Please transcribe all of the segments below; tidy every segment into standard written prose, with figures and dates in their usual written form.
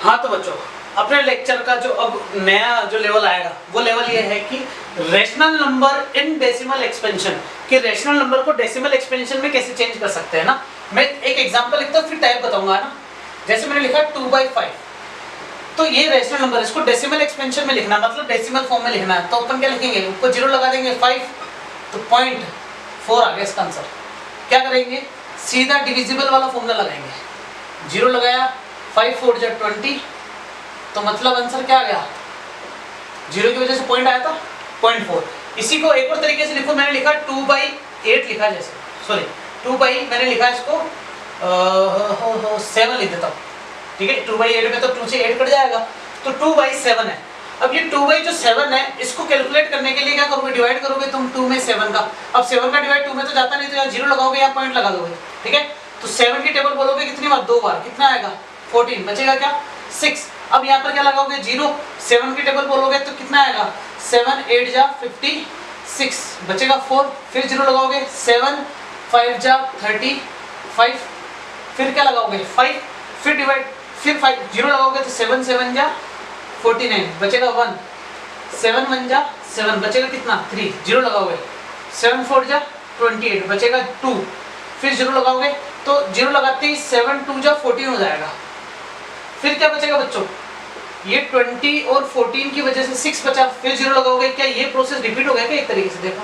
हाँ तो बच्चों, अपने लेक्चर का जो अब नया जो लेवल आएगा वो लेवल ये है कि rational number in decimal expansion, कि रेशनल नंबर को डेसिमल एक्सपेंशन में कैसे चेंज कर सकते हैं ना। मैं एक एग्जांपल लिखता हूँ फिर टाइप बताऊंगा ना। जैसे मैंने लिखा 2/5, तो ये रेशनल नंबर, इसको डेसिमल एक्सपेंशन में लिखना मतलब डेसिमल फॉर्म में लिखना है। तो अपन क्या लिखेंगे, ऊपर 0 लगा देंगे, 5 तो 0.4 आ गया इसका आंसर। क्या करेंगे, सीधा डिविजिबल वाला फॉर्मूला लगाएंगे। 0 लगाया, 5 4 जा 20, तो मतलब आंसर क्या आ गया, 0 की वजह से पॉइंट आया था 0.4। इसी को एक और तरीके से लिखो, मैंने लिखा 2/8 लिखा, जैसे सॉरी 2 मैंने लिखा इसको 7 लिख देता हूँ, ठीक है। 2/8 में तो 2 से 8 कट जाएगा, तो 2/7 है। अब ये 2/7 है, इसको कैलकुलेट करने के लिए क्या करोगे, डिवाइड करोगे तुम 2 में 7 का। अब 7 का डिवाइड 2 में तो जाता नहीं, तो यहाँ 0 लगाओगे या पॉइंट लगा दोगे, ठीक है। तो 7 की टेबल बोलोगे कितनी बार, 2 बार, कितना आएगा 14, बचेगा क्या 6। अब यहाँ पर क्या लगाओगे 0, 7 की टेबल बोलोगे तो कितना आएगा 7 8 जा 56, बचेगा 4, फिर 0 लगाओगे 7 5 जा 35, फिर क्या लगाओगे 5, फिर डिवाइड, फिर 5 0 लगाओगे तो 7 7 जा 49, बचेगा 1, 7 1 जा 7, बचेगा कितना 3, 0 लगाओगे 7 4 जा 28, बचेगा 2, फिर 0 लगाओगे तो 0 लगाते ही 7 2 जा 14 हो जाएगा। फिर क्या बचेगा बच्चों, ये 20 और 14 की वजह से 6 बचा, फिर 0 लगाओगे। क्या ये प्रोसेस रिपीट हो गया क्या, एक तरीके से देखो,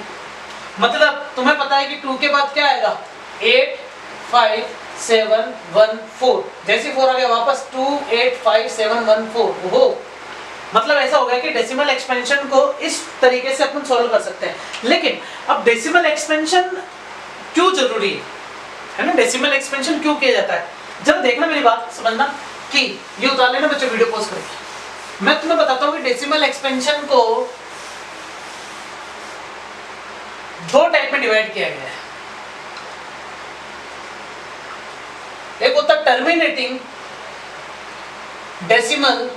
मतलब तुम्हें पता है कि 2 के बाद क्या आएगा 8 5 7 1 4, जैसे 4 आ गया वापस 2 8 5 7 1 4। ओहो, मतलब ऐसा हो गया कि डेसिमल एक्सपेंशन को इस तरीके से अपन सॉल्व कर सकते हैं। लेकिन अब डेसिमल एक्सपेंशन क्यों जरूरी है ना, डेसिमल एक्सपेंशन क्यों किया जाता है, जब देखना मेरी बात समझना कि ये उतार लेना बच्चों वीडियो पॉज करके। मैं तुम्हें बताता हूं कि डेसिमल एक्सपेंशन को 2 टाइप में डिवाइड किया गया है। एक होता है टर्मिनेटिंग डेसिमल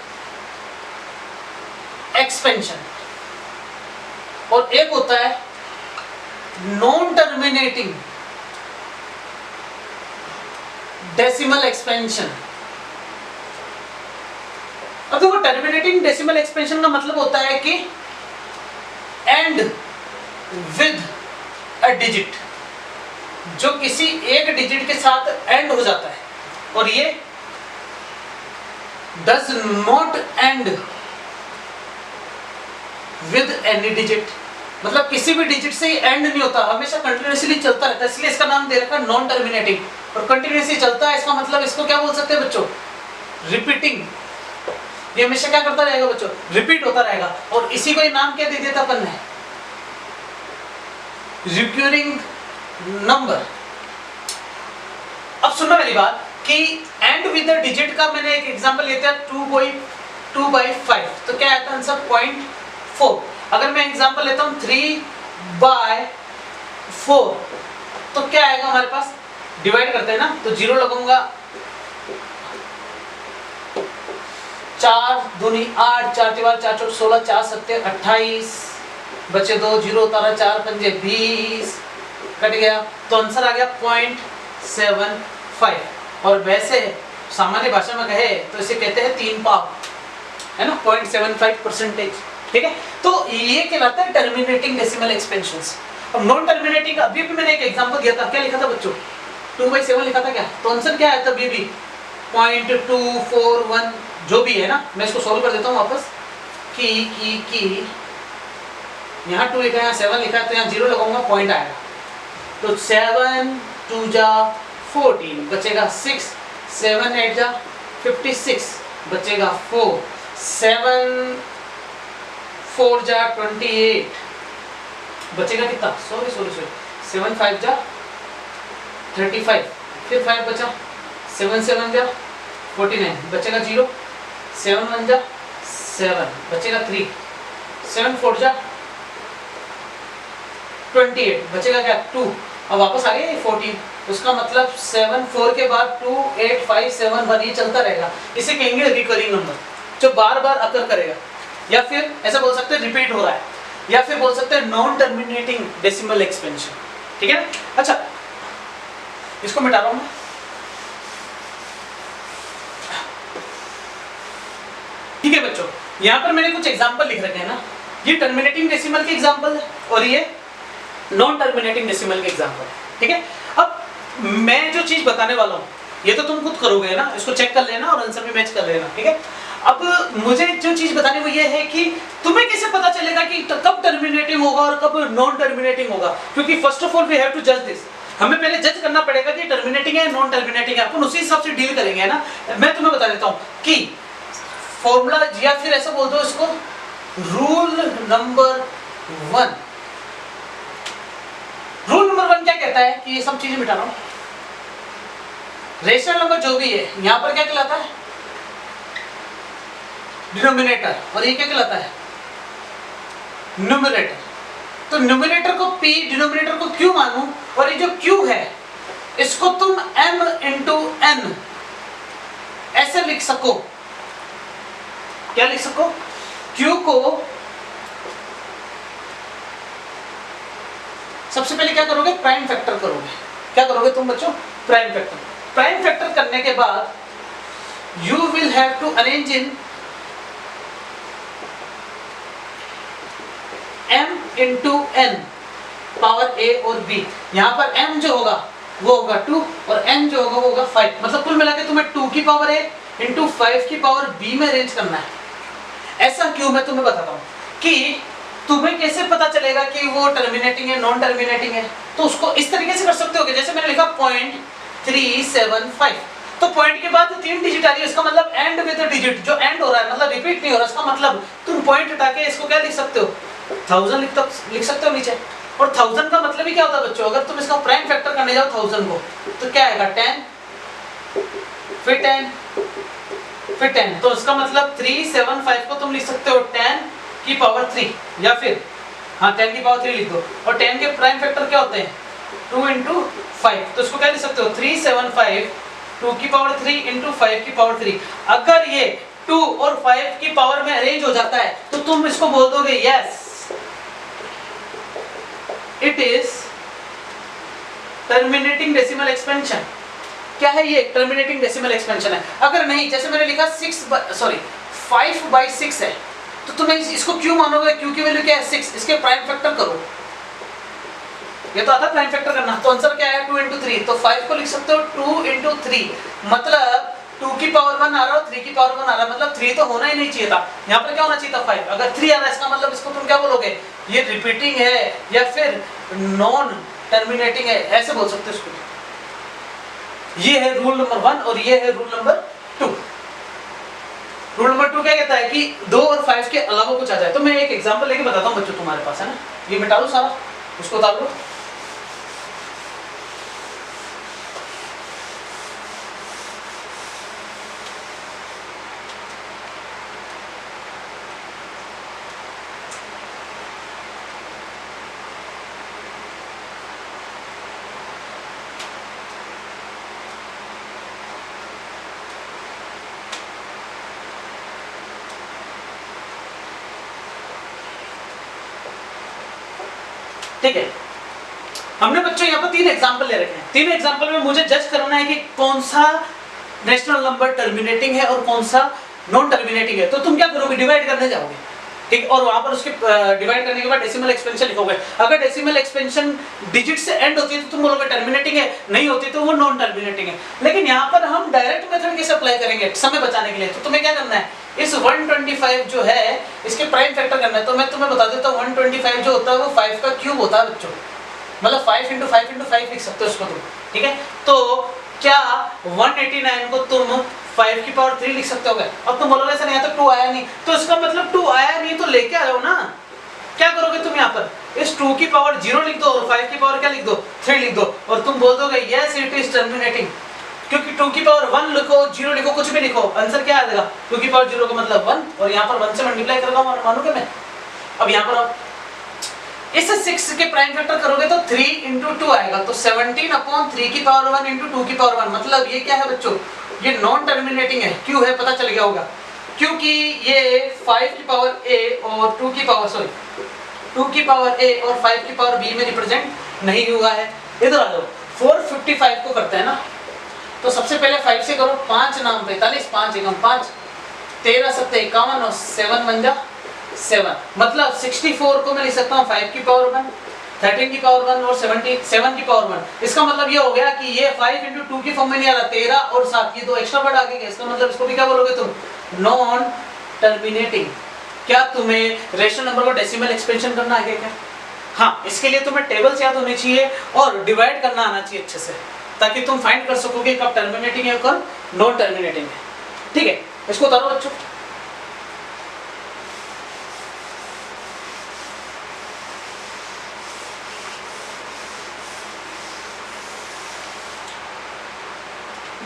एक्सपेंशन और एक होता है नॉन टर्मिनेटिंग डेसिमल एक्सपेंशन। अब देखो, टर्मिनेटिंग डेसिमल एक्सपेंशन का मतलब होता है कि एंड विद अ डिजिट, जो किसी एक डिजिट के साथ एंड हो जाता है, और ये does not and with any digit, मतलब किसी भी डिजिट से एंड नहीं होता, हमेशा कंटिन्यूअसली चलता रहता है, इसलिए इसका नाम दे रखा है नॉन टर्मिनेटिंग। और कंटिन्यूअसली चलता है, इसका मतलब इसको क्या बोल सकते हैं बच्चों, रिपीटिंग। ये हमेशा क्या करता रहेगा बच्चों, रिपीट होता रहेगा। और इसी को ये नाम क्या दे दिया था अपन ने, रिकरिंग नंबर। अब सुनना मेरी बात कि एंड विद द डिजिट का मैंने एक एग्जांपल लेते हैं 2/5, तो क्या आता है आंसर 0.4। अगर मैं एग्जांपल लेता हूं 3/4, तो क्या आएगा हमारे पास, डिवाइड करते हैं ना, तो 0 लगाऊंगा, 4 दूनी 8, 4 4 4 4 16, 4 7 28, बचे 2, 0 उतारा, 4 पंजे 20, कट गया, तो आंसर आ गया 0.75। और वैसे सामान्य भाषा में कहे तो इसे कहते हैं 3 पाव, है ना, 0.75%, ठीक है। तो ये कहलाता है टर्मिनेटिंग डेसिमल एक्सपेंशंस। अब नॉन टर्मिनेटिंग, अभी भी मैंने एक एग्जांपल दिया था, क्या लिखा था बच्चों, 2/7 लिखा था क्या, तो आंसर क्या आया था, अभी भी 0.241 जो भी है ना। मैं इसको सॉल्व कर देता हूँ वापस कि यहाँ 2 लिखा है, यहाँ 7 लिखा है, तो यहाँ 0 लगाऊंगा, पॉइंट आएगा, तो 7 2 जा 14, बचेगा 6, 7 8 जा 56, बचेगा 4, 7 4 जा 28, बचेगा कितना, सॉरी 7 5 जा 35, फिर 5 बचा, 7 7 जा 49, बचेगा 0, 7 1 जा 7, बचेगा 3, 7 4 जा 28, बचेगा क्या 2। अब वापस आ गया 14, उसका मतलब 7 4 के बाद 2 8 5 7 1 ये चलता रहेगा। इसे कहेंगे रिकरिंग नंबर, जो बार बार अकर करेगा, या फिर ऐसा बोल सकते हैं रिपीट हो रहा है, या फिर बोल सकते हैं नॉन टर्मिनेटिंग डेसिमल एक्सपेंशन, ठीक है ना। अच्छा, इसको मिटा रहा हूं मैं। ठीक है बच्चों, यहाँ पर मैंने कुछ एग्जाम्पल लिख रखे हैं ना, ये टर्मिनेटिंग डेसिमल के एग्जाम्पल है और ये नॉन टर्मिनेटिंग डेसिमल के एग्जाम्पल है। ठीक है, अब मैं जो चीज बताने वाला हूँ ये तो तुम खुद करोगे ना, इसको चेक कर लेना और आंसर भी मैच कर लेना। ठीक है, अब मुझे जो चीज बतानी वो ये है कि तुम्हें कैसे पता चलेगा कि कब टर्मिनेटिंग होगा और कब नॉन टर्मिनेटिंग होगा, क्योंकि first of all we have to जज दिस, हमें पहले जज करना पड़ेगा कि टर्मिनेटिंग है नॉन टर्मिनेटिंग है, अपन उसी हिसाब से डील करेंगे ना। मैं तुम्हें बता देता हूँ कि फॉर्मूला या फिर ऐसा बोल दो इसको, रूल नंबर 1। रूल नंबर 1 क्या कहता है कि ये सब चीजें मिटा रहा हूं, रेशनल नंबर जो भी है यहां पर क्या कहलाता है, डिनोमिनेटर, और ये क्या कहलाता है, न्यूमरेटर। तो न्यूमरेटर को p, डिनोमिनेटर को q मानूं, और ये जो q है इसको तुम m इंटू n ऐसे लिख सको। क्या लिख सको, q को सबसे पहले क्या करोगे, प्राइम फैक्टर करोगे। क्या करोगे तुम बच्चों, प्राइम फैक्टर। प्राइम फैक्टर करने के बाद you will have to arrange in m into n power a और b। यहां पर m जो होगा वो होगा 2 और n जो होगा वो होगा 5। मतलब कुल मिला के तुम्हें 2 की पावर a इंटू 5 की पावर b में अरेंज करना है। ऐसा क्यों, मैं तुम्हें बताता हूं कि तुम्हें कैसे पता चलेगा कि वो टर्मिनेटिंग है नॉन टर्मिनेटिंग है। तो उसको इस तरीके से कर सकते हो कि जैसे मैंने लिखा 0.375, तो पॉइंट के बाद 3 डिजिट आ रही है, इसका मतलब एंड विद डिजिट, जो एंड हो रहा है मतलब रिपीट नहीं हो रहा, इसका मतलब तुम पॉइंट हटा के इसको क्या लिख सकते हो, 1000 लिख सकते हो नीचे। और 1000 का मतलब ही क्या होता है बच्चों, अगर तुम इसका प्राइम फैक्टर करने जाओ 1000 को तो क्या आएगा, 10 फिर 10 फिर 10, तो इसका मतलब 375 को तुम लिख सकते हो 10 की पावर 3, या फिर हाँ 10 की पावर 3 लिख दो। और 10 के प्राइम फैक्टर क्या होते हैं, 2 इंटू 5, तो इसको क्या लिख सकते हो, 375 2 की पावर 3 इंटू 5 की पावर 3। अगर ये 2 और 5 की पावर में अरेंज हो जाता है तो तुम इसको बोल दोगे yes it is terminating decimal expansion. क्या है ये, टर्मिनेटिंग डेसिमल एक्सपेंशन है। अगर नहीं, जैसे मैंने लिखा 5/6 है, तो तुम्हें इसको क्यों मानोगे, क्यों की वैल्यू क्या है 6, इसके प्राइम फैक्टर करो। ये तो आता है प्राइम फैक्टर करना, तो आंसर क्या है 2 इंटू 3, तो 5 को लिख सकते हो 2 इंटू 3, मतलब 2 की पावर 1 आ रहा है 3 की पावर 1 आ रहा है, मतलब 3 तो होना ही नहीं चाहिए था। यहाँ पर क्या होना चाहिए था 5, अगर 3 आ रहा है इसका मतलब इसको तुम क्या बोलोगे, ये रिपीटिंग है या फिर नॉन टर्मिनेटिंग है, ऐसे बोल सकते हो इसको। ये है रूल नंबर 1 और ये है रूल नंबर 2। रूल नंबर 2 क्या कहता है कि 2 और 5 के अलावा कुछ आ जाए। तो मैं एक एग्जांपल लेके बताता हूँ बच्चों, तुम्हारे पास है ना, ये मिटा लो सारा, उसको उतार लो। ठीक है, हमने बच्चों यहाँ पर 3 एग्जांपल ले रखे हैं। 3 एग्जांपल में मुझे जज करना है कि कौन सा नेशनल नंबर टर्मिनेटिंग है और कौन सा नॉन टर्मिनेटिंग है। तो तुम क्या करोगे, डिवाइड करने जाओगे, ठीक, और वहां पर उसके डिवाइड करने के बाद डेसिमल एक्सपेंशन लिखोगे। अगर डेसिमल एक्सपेंशन डिजिट से एंड होती है तो तुम बोलोगे टर्मिनेटिंग है, नहीं होती तो वो नॉन टर्मिनेटिंग है। लेकिन यहाँ पर हम डायरेक्ट मेथड कैसे अप्लाई करेंगे समय बचाने के लिए, तो तुम्हें क्या करना है, इस 125 जो है इसके प्राइम फैक्टर करना है। तो मैं तुम्हें बता देता हूँ 125 जो होता है वो 5 का क्यूब होता है बच्चों, मतलब 5 इंटू 5 इंटू 5 लिख सकते हो उसको तुम, ठीक है। तो क्या 189 को तुम 5 की पावर 3 लिख सकते होगे। अब तुम बोलोगे सर यहाँ तो 2 आया नहीं, तो इसका मतलब 2 आया नहीं तो लेके आ जाओ ना। क्या करोगे तुम यहाँ पर, इस 2 की पावर 0 लिख दो और 5 की पावर क्या लिख दो, 3 लिख दो, और तुम बोल दोगे यस इट इज टर्मिनेटिंग। क्योंकि 2 की पावर 1 लिखो, 0 लिखो, कुछ भी लिखो, आंसर क्या आ जाएगा, 2 की पावर 0 का मतलब 1, और यहाँ पर 1 से मल्टीप्लाई कर रहा हूँ, मानोगे मैं। अब यहाँ पर आप इस 6 के प्राइम फैक्टर करोगे तो 3 इंटू 2 आएगा, तो 17/3 की पावर 1 इंटू 2 की पावर 1, मतलब ये क्या है बच्चों, ये नॉन टर्मिनेटिंग है। क्यों है पता चल गया होगा, क्योंकि ये 5 की पावर a और 2 की पावर 2 की पावर a और 5 की पावर b में रिप्रेजेंट नहीं हुआ है। इधर आ जाओ, 455 को करते हैं ना, तो सबसे पहले 5 से करो, 5 नाम 45, 5 एकम 5, 13 सत्ते 51 और 7 बन जा 7, मतलब 64 को मैं लिख सकता हूँ 5 की पावर 1, 13 की पावर 1 और 77 की पावर 1। इसका मतलब ये हो गया कि ये 5 इंटू 2 की फॉर्म में नहीं आ रहा, 13 और 7 ये दो एक्स्ट्रा वर्ड आ गए। इसका मतलब इसको भी क्या बोलोगे तुम, नॉन टर्मिनेटिंग। क्या तुम्हें रेशनल नंबर को डेसिमल एक्सपेंशन करना है क्या? हाँ, इसके लिए तुम्हें टेबल्स याद होनी चाहिए और डिवाइड करना आना चाहिए अच्छे से, ताकि तुम फाइंड कर सकोगे कब टर्मिनेटिंग है कब नॉन टर्मिनेटिंग है। ठीक है, इसको उतारो बच्चों।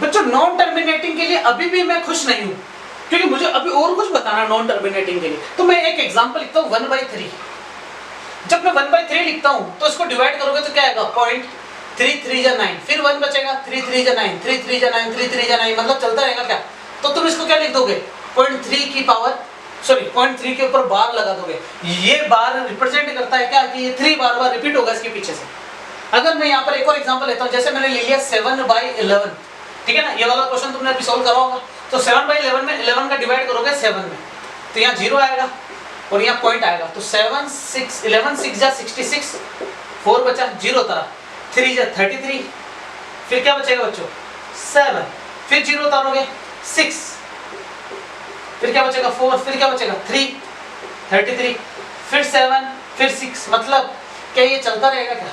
बच्चों नॉन टर्मिनेटिंग के लिए अभी भी मैं खुश नहीं हूं, क्योंकि मुझे अभी और कुछ बताना नॉन टर्मिनेटिंग के लिए। तो मैं एक एग्जांपल लिखता हूं 1/3। जब मैं 1/3 लिखता हूं तो इसको डिवाइड करोगे तो क्या आएगा, 0.33 जा 9, फिर 1 बचेगा, 33 जा 9, 33 जा 9, 33 जा 9, मतलब चलता रहेगा क्या। तो तुम इसको क्या लिख दोगे, 0.3 की पावर, सॉरी 0.3 के ऊपर बार लगा दोगे। ये बार रिप्रेजेंट करता है क्या, कि ये 3 बार बार रिपीट होगा इसके पीछे से। अगर मैं यहाँ पर एक और एग्जांपल लेता हूँ, जैसे मैंने ले लिया 7/11, ठीक है ना, ये वाला क्वेश्चन तुमने अभी सोल्व करा होगा। तो 7/11 में 11 का डिवाइड करोगे 7 में, तो यहाँ 0 आएगा और यहाँ पॉइंट आएगा। तो 7 6 11 6 जा 66, 4 बचा, 0 उतारा, 3 जा 33, फिर क्या बचेगा बच्चों 7, फिर 0 उतारोगे 6, फिर क्या बचेगा 4, फिर क्या बचेगा 3, 33, फिर 7, फिर 6, मतलब क्या ये चलता रहेगा क्या।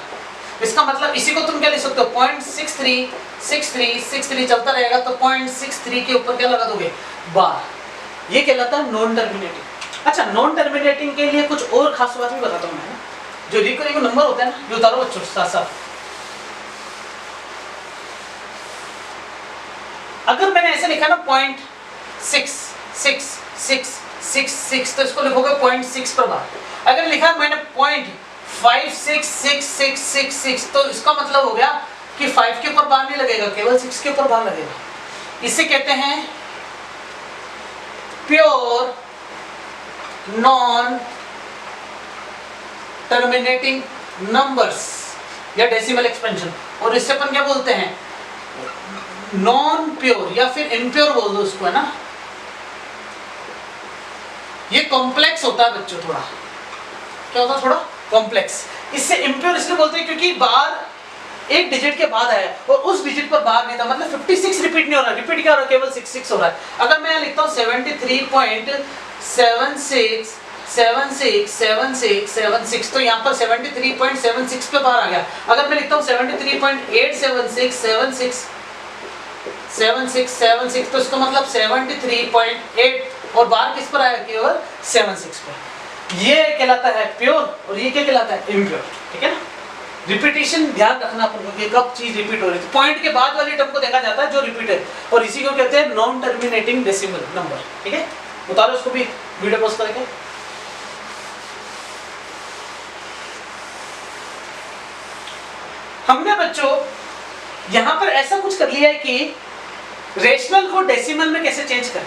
इसका मतलब इसी को तुम क्या लिख सकते हो, 0.63 63 63 चलता रहेगा। तो 0.63 के ऊपर क्या लगा दोगे, बार। ये कहलाता है नॉन टर्मिनेटिंग। अच्छा, नॉन टर्मिनेटिंग के लिए कुछ और खास बात भी बताता हूँ मैं, जो रिकरिंग नंबर होता है ना, ये उतारो बच्चों साथ साथ। अगर मैंने ऐसे लिखा ना 0.666666, तो इसको लिखोगे 0.6 पर बार। अगर लिखा मैंने 0.566666, तो इसका मतलब हो गया कि 5 के ऊपर बार नहीं लगेगा, केवल 6 के ऊपर बार लगेगा। इसे कहते हैं प्योर नॉन टर्मिनेटिंग नंबर्स या डेसिमल एक्सपेंशन। और इससे अपन क्या बोलते हैं, नॉन प्योर या फिर इम्प्योर बोल दो उसको, है ना। ये कॉम्प्लेक्स होता है बच्चों, थोड़ा क्या होता है, थोड़ा कॉम्प्लेक्स। इससे इम्प्योर इसलिए बोलते हैं क्योंकि बार एक डिजिट के बाद आया और उस डिजिट पर बार नहीं था, मतलब 56 रिपीट नहीं हो रहा, रिपीट क्या हो रहा है, केवल 66 हो रहा है। अगर मैं लिखता हूँ 73.767676, तो यहाँ पर 73.76 पे बार आ गया। अगर मैं लिखता हूँ 73.8767676, तो इसका मतलब 73.8 और बार किस पर आया, केवल 76 पे। ये कहलाता है प्योर और ये क्या कहलाता है, इम्प्योर। ठीक है ना, रिपीटेशन ध्यान रखना अपन को कि कब चीज रिपीट हो रही है। पॉइंट के बाद वाली टर्म को देखा जाता है जो रिपीट है, और इसी को कहते हैं नॉन टर्मिनेटिंग डेसिमल नंबर। ठीक है, उतारो इसको भी, वीडियो पॉज करके। हमने बच्चों यहां पर ऐसा कुछ कर लिया है कि रेशनल को डेसिमल में कैसे चेंज करें,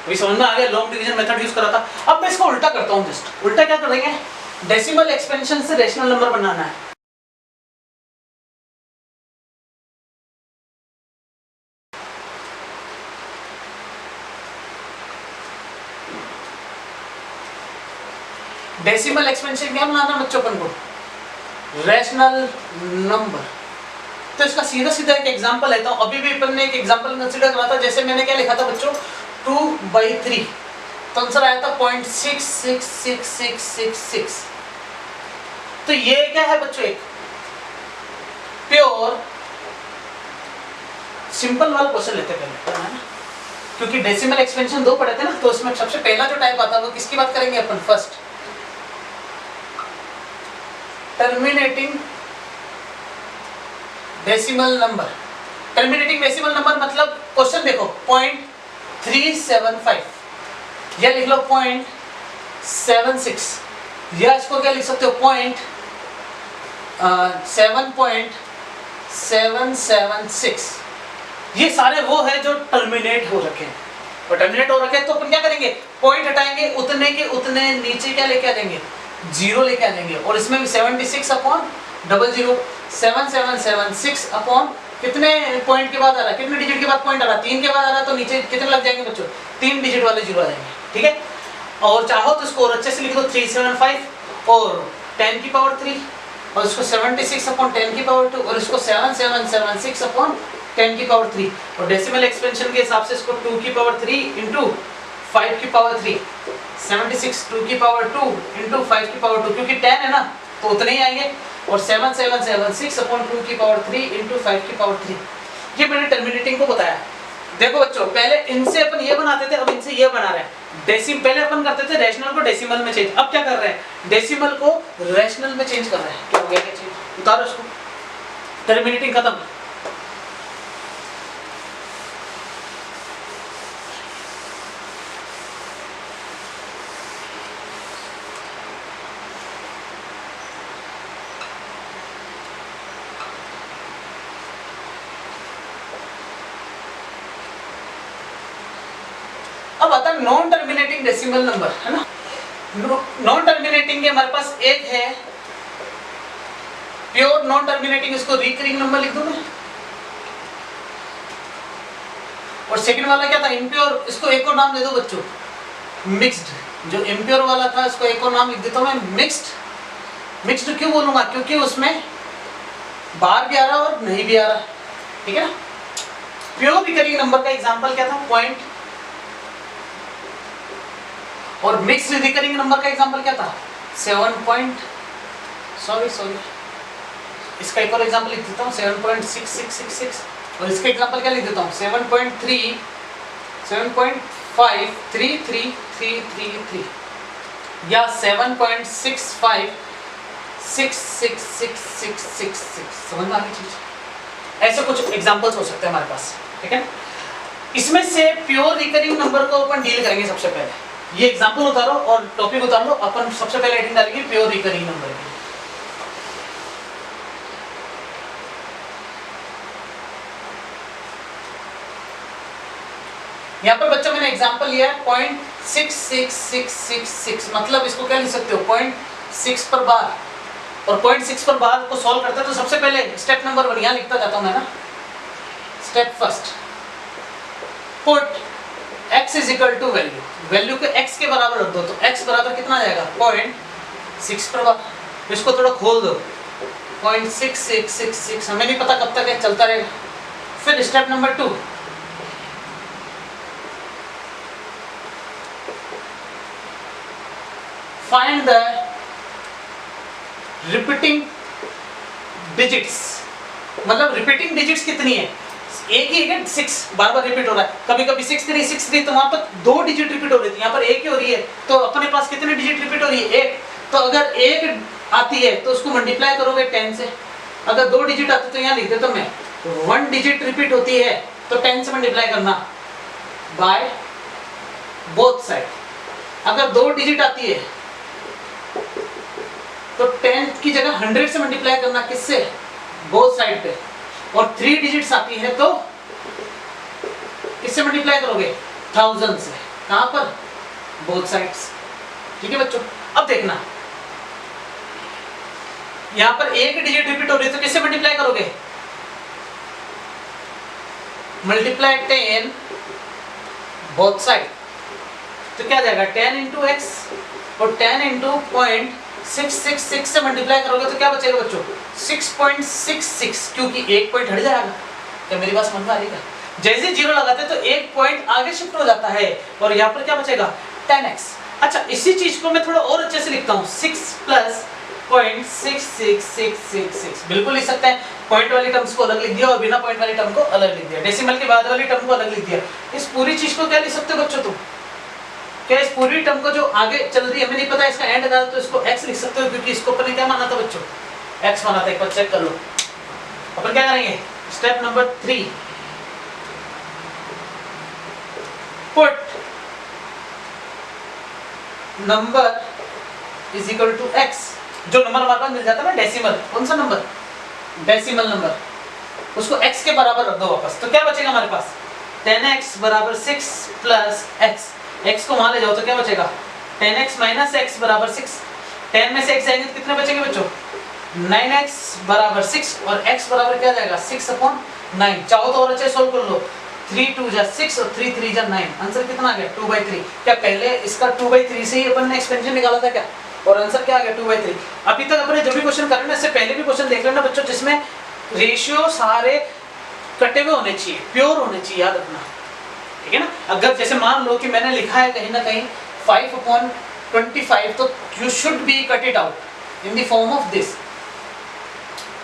अभी समझ में आ गया। लॉन्ग डिवीजन मेथड यूज करा था। अब मैं इसको उल्टा करता हूं, जस्ट उल्टा क्या करेंगे, डेसिमल एक्सपेंशन से रेशनल नंबर बनाना है। डेसिमल एक्सपेंशन क्या बनाना बच्चों अपन को, रैशनल नंबर। तो इसका सीधा सीधा एक एग्जांपल लेता हूं। अभी भी अपन ने एक एग्जांपल कंसीडर करा था, जैसे मैंने क्या लिखा था बच्चों 2/3, तो आंसर आया था 0.666666। तो ये क्या है बच्चों, एक प्योर सिंपल वाला क्वेश्चन लेते पहले, है ना, क्योंकि डेसिमल एक्सपेंशन दो पढ़े थे ना, तो उसमें सबसे पहला जो टाइप आता है वो किसकी बात करेंगे अपन, first terminating decimal number. Terminating decimal number मतलब क्वेश्चन देखो 0.375 या लिख लो 0.76, या इसको क्या लिख सकते हो 7.776। ये सारे वो है जो टर्मिनेट हो रखे हैं, और टर्मिनेट हो रखे हैं तो अपन क्या करेंगे, पॉइंट हटाएंगे, उतने के उतने नीचे क्या लेके आ जाएंगे, 0 लेके आ जाएंगे। और इसमें भी 76/00 7776/00 कितने पॉइंट के बाद आ रहा है, कितने डिजिट के बाद पॉइंट आ रहा है, 3 के बाद आ रहा है, तो नीचे कितने लग जाएंगे बच्चों, 3 डिजिट वाले जीरो आ जाएंगे, ठीक है। और चाहो तो इसको और अच्छे से लिख दो 375 और 10 की पावर 3 और इसको 76 अपॉन 10 की पावर 2 और इसको 7776 अपॉन 10 की पावर 3 और डेसिमल एक्सपेंशन के हिसाब से इसको 2 की पावर 3 इंटू 5 की पावर 3, 76 2 की पावर 2 इंटू 5 की पावर 2, क्योंकि 10 है ना तो उतने ही आएंगे, और 7776 अपॉन 2 की पावर 3 इंटू 5 की पावर 3। ये मैंने टर्मिनेटिंग को बताया। देखो बच्चों, पहले इनसे अपन ये बनाते थे, अब इनसे ये बना रहे हैं। पहले अपन करते थे रेशनल को डेसिमल में चेंज, अब क्या कर रहे हैं, डेसिमल को रैशनल में चेंज कर रहे हैं। क्या हो गया, क्या चेंज, उतारो इसको, टर्मिनेटिंग खत्म। अब आता है नॉन टर्मिनेटिंग डेसिमल नंबर, है ना। नॉन टर्मिनेटिंग के हमारे पास एक है प्योर नॉन टर्मिनेटिंग, इसको रिकरिंग नंबर लिख दूं मैं। और सेकंड वाला क्या था, इम्प्योर, इसको एक और नाम दे दो बच्चों, मिक्स्ड। जो इम्प्योर वाला था इसको एक और नाम लिख देता हूं मैं, मिक्स्ड। मिक्स्ड क्यों बोलूंगा, क्योंकि उसमें बाहर भी आ रहा है और नहीं भी आ रहा है, ठीक है ना। प्योर रिकरिंग नंबर का एग्जांपल क्या था, पॉइंट, और मिक्स्ड रिकरिंग नंबर का एग्जांपल क्या था, 7 पॉइंट, सॉरी इसका एक और एग्जांपल लिख देता हूँ 7.6666, और इसका एग्जांपल क्या लिख देता हूँ 7.3, 7.53333 या 7.65666666। समझ में आ गई चीज। ऐसे कुछ एग्जांपल्स हो सकते हैं हमारे पास, ठीक है। इसमें से प्योर रिकरिंग नंबर को अपन डील करेंगे सबसे पहले। ये एग्जांपल उतारो और टॉपिक उतार लो, अपन सबसे पहले हेडिंग डालेंगे प्योर रिकरिंग नंबर की। यहाँ पर बच्चों मैंने एग्जांपल लिया है 0.66666, मतलब इसको क्या लिख सकते हो 0.6 पर बार, और 0.6 पर बार को सॉल्व करते हैं तो सबसे पहले स्टेप नंबर 1 यहाँ लिखता जाता हूँ मैं ना। Step first, put x is equal to value, value को x के बराबर रख दो, तो x बराबर कितना आ जाएगा 0.6 पर बार। इसको थोड़ा खोल दो, 0.6666, हमें नहीं पता कब तक है, चलता रहेगा। फिर step number 2, find the repeating digits, मतलब रिपीटिंग डिजिट्स कितनी है, एक ही है, 6 बार बार रिपीट हो रहा है, कभी कभी 6 तो वहां पर 2 डिजिट रिपीट हो रही थी, यहाँ पर एक ही हो रही है, तो अपने पास कितने डिजिट रिपीट हो रही है, एक। तो अगर एक आती है तो उसको मल्टीप्लाई करोगे 10 से, अगर 2 डिजिट आती तो यहाँ लिख देता मैं 1 डिजिट रिपीट होती है तो 10 से मल्टीप्लाई करना बाय बोथ साइड। अगर 2 डिजिट आती है तो 10 की जगह 100 से मल्टीप्लाई करना, किससे, बोथ साइड पे। और 3 डिजिट्स आती है तो किससे मल्टीप्लाई करोगे, 1000 से, कहां पर, बोथ साइड्स, ठीक है बच्चों। अब देखना यहां पर एक डिजिट रिपीट हो रही है तो किससे मल्टीप्लाई करोगे, मल्टीप्लाई 10 बोथ साइड, तो क्या जाएगा 10 इंटू एक्स, और 10 इंटू 0.666 से मल्टीप्लाई करोगे तो क्या बचेगा बच्चों 6.66, क्योंकि एक पॉइंट हट जाएगा। क्या मेरी बात समझ में आ रही है? जैसे जीरो लगाते तो एक पॉइंट आगे शिफ्ट हो जाता है, और यहाँ पर क्या बचेगा 10x। अच्छा, इसी चीज को मैं थोड़ा और अच्छे से लिखता हूँ, 6 प्लस 0.66666, बिल्कुल लिख सकते हैं। पॉइंट वाली टर्म्स को अलग लिख दिया और बिना पॉइंट वाली टर्म को अलग लिख दिया, डेसिमल के बाद वाली टर्म को अलग लिख दिया। इस पूरी चीज को क्या लिख सकते हो बच्चों तुम, क्या इस पूरी टर्म को जो आगे चल रही है, हमें नहीं पता इसका एंड क्या है, तो इसको x लिख सकते हो, क्योंकि इसको अपन ने क्या माना था बच्चों, x माना था। एक बार चेक कर लो। अपन क्या करेंगे, step number 3, put number is equal to x, जो नंबर हमारे पास मिल जाता है ना डेसिमल, कौन सा नंबर, डेसिमल नंबर, उसको x के बराबर रख दो वापस, तो क्या बचेगा हमारे पास 10x बराबर 6 प्लस x, x को वहां ले जाओ तो क्या बचेगा 10x माइनस x बराबर 6, 10 में से x जाएंगे तो कितने बचेंगे बच्चों 9x बराबर 6, और x बराबर क्या जाएगा 6 अपॉन 9, चाहो तो और अच्छे सोल्व कर लो, 3 2 जा 6 और 3 3 जा 9, आंसर कितना आ गया 2/3। क्या पहले इसका 2/3 से ही अपन ने एक्सपेंशन निकाला था क्या, और आंसर क्या आ गया 2/3। अभी तक अपने जो भी क्वेश्चन कर रहे हैं इससे पहले भी क्वेश्चन देख लेना बच्चों, जिसमें रेशियो सारे कटे हुए होने चाहिए, प्योर होने चाहिए, याद रखना, ठीक है ना। अगर जैसे मान लो कि मैंने लिखा है कहीं ना कहीं 5/25, तो you should be cut it out in the form of this,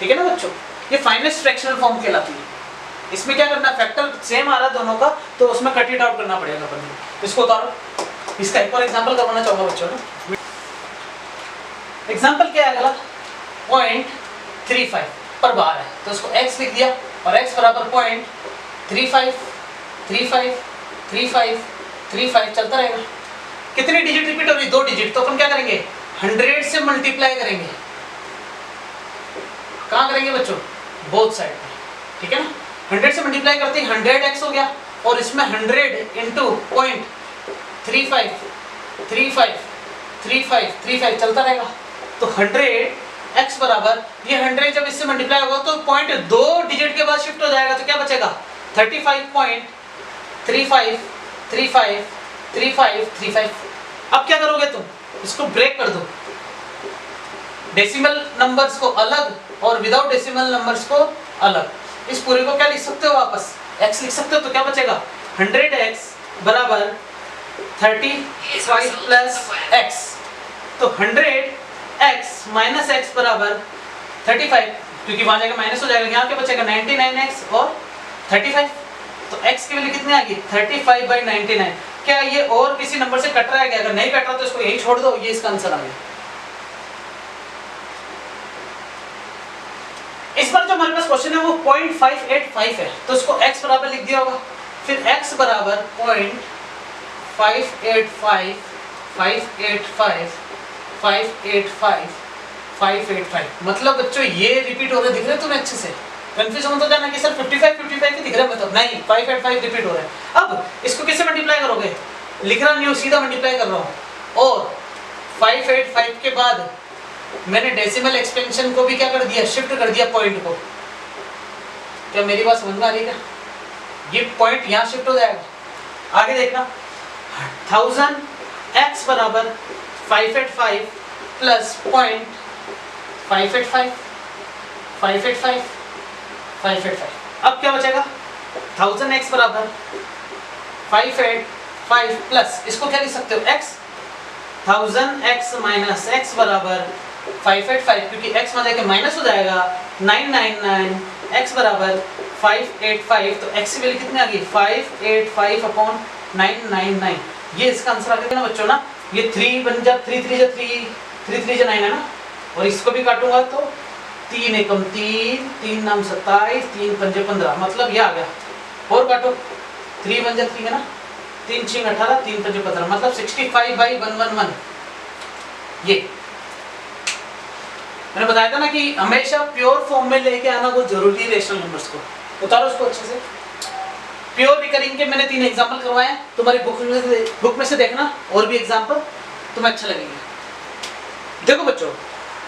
ठीक है ना बच्चों। ये फाइनेस्ट फ्रैक्शनल फॉर्म कहलाती है। इसमें क्या करना, फैक्टर सेम आ रहा है दोनों का, तो उसमें कट इट आउट करना पड़ेगा अपन को। इसको उतारो, इसका एक और एग्जांपल करवाना चाहूंगा बच्चों ने। एग्जांपल क्या है अगला, 0.35 पर बार है, तो उसको x लिख दिया और x बराबर 0.35 35 35 35 चलता रहेगा। कितनी डिजिट रिपीट हो रही, 2 डिजिट, तो अपन क्या करेंगे 100 से मल्टीप्लाई करेंगे। कहाँ करेंगे बच्चों, बोथ साइड में, ठीक है ना। 100 से मल्टीप्लाई करते ही 100x हो गया, और इसमें 100 इंटू 0.35 35 35 35 चलता रहेगा। तो 100x बराबर, ये 100 जब इससे मल्टीप्लाई होगा तो 0.2 डिजिट के बाद शिफ्ट हो जाएगा, तो क्या बचेगा 35.35 35 35 35। अब क्या करोगे तुम, इसको ब्रेक कर दो, डेसिमल नंबर्स को अलग और विदाउट डेसिमल नंबर्स को अलग। इस पूरे को क्या लिख सकते हो वापस, x लिख सकते हो, तो क्या बचेगा 100x बराबर 35 प्लस x, तो 100x माइनस x बराबर 35, क्योंकि वहां जाकर माइनस हो जाएगा, यहाँ क्या बचेगा 99x और 35, तो x की वैल्यू कितनी आ गई 35/99। क्या ये और किसी नंबर से कट रहा है क्या, अगर नहीं कट रहा तो इसको यही छोड़ दो, ये इसका आंसर आ गया। इस बार जो हमारे पास क्वेश्चन है वो 0.585 है, तो इसको x बराबर लिख दिया होगा, फिर x बराबर 0.585 585 585 585। मतलब बच्चों ये रिपीट हो रहे दिख रहे तुम्हें अच्छे से, कंफ्यूज मत हो जाना कि सर 55 55 दिख रहा है, मतलब नहीं 585 रिपीट हो रहा है। अब इसको किससे मल्टीप्लाई करोगे, लिख रहा नहीं हूँ, सीधा मल्टीप्लाई कर रहा हूँ, और 585 के बाद मैंने डेसिमल एक्सपेंशन को भी क्या कर दिया, शिफ्ट कर दिया पॉइंट को। क्या मेरी बात समझ में आ रही है, ये पॉइंट यहाँ शिफ्ट हो जाएगा। आगे देखना, 1000x बराबर 585 प्लस 0.585 585 585। अब क्या बचेगा 1000x बराबर 585 प्लस, इसको क्या लिख सकते हो x, 1000x माइनस x बराबर 585, क्योंकि x में जाके माइनस हो जाएगा 999, x बराबर 585, तो x की वैल्यू कितनी आ गई 585/999। ये इसका आंसर आ गया ना बच्चों ना। ये 3 बन जा 3 3 जा 3 3 3 जा 9 है ना, और इसको भी काटूंगा तो 3 एकम 3 3 नाम 27 3 पंजे 15, मतलब ये आ गया। और काटो 3 बन जा 3 है ना, 3 6 18 3 पंजे 15, मतलब 65/111। ये मैंने बताया था ना कि हमेशा प्योर फॉर्म में लेके आना बहुत जरूरी है रेशनल नंबर्स को। उतारो उसको अच्छे से। प्योर रिकरिंग के मैंने 3 एग्जांपल करवाए हैं, तुम्हारी बुक में से देखना और भी एग्जांपल, तुम्हें अच्छा लगेगा। देखो बच्चों,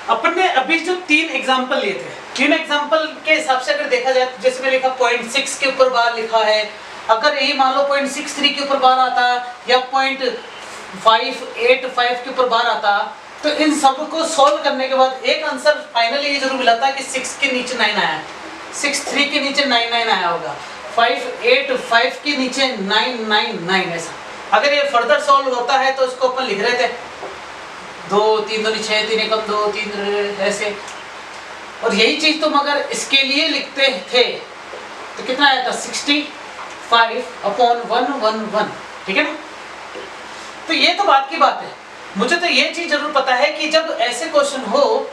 अपन ने अभी जो 3 एग्जांपल लिए थे, 3 एग्जांपल के हिसाब से अगर देखा जाए, जैसे मैं लिखा 0.6 के ऊपर बार लिखा है, अगर यही मान लो 0.63 के ऊपर बार आता या 0.585 के ऊपर बार आता, तो इन सब को सॉल्व करने के बाद एक आंसर फाइनली ये जरूर मिला था कि 6 के नीचे 9 आया, 63 के नीचे 99 आया होगा, 585 के नीचे 999 ऐसा। अगर ये फर्दर सॉल्व होता है तो इसको अपन लिख रहे थे 2 3 2 6 3 1 2 3 ऐसे, और यही चीज तुम अगर इसके लिए लिखते थे तो कितना आया था 65/111, ठीक है ना। तो ये तो बात की बात है। मुझे तो ये चीज जरूर पता है कि जब ऐसे क्वेश्चन हो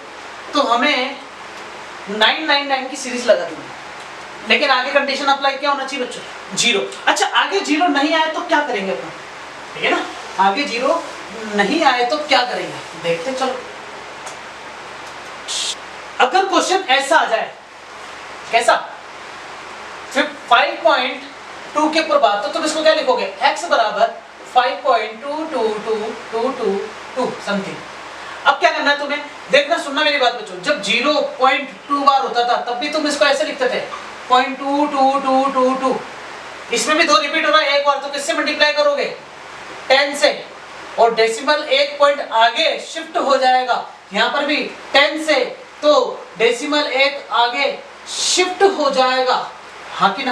तो हमें 999 की सीरीज लगा दूंगी, लेकिन आगे कंडीशन अप्लाई क्या होना चाहिए बच्चों, 0। अच्छा, आगे 0 नहीं आए तो क्या करेंगे अपन, ठीक है ना। आगे 0 नहीं आए तो क्या करेंगे देखते चलो। अगर क्वेश्चन ऐसा आ जाए, कैसा, फिर 5.2 के ऊपर बात, तो तुम इसको क्या लिखोगे, x बराबर 5.22222 समथिंग। अब क्या करना है तुम्हें, देखना सुनना मेरी बात बच्चों, जब 0.2 बार होता था तब भी तुम इसको ऐसे लिखते थे 0.22222। इसमें भी 2 रिपीट हो रहा है एक बार, तो किससे मल्टीप्लाई करोगे? 10 से। और डेसिमल एक पॉइंट आगे शिफ्ट हो जाएगा, यहाँ पर भी 10 से, तो डेसिमल एक आगे शिफ्ट हो जाएगा, हाँ कि ना?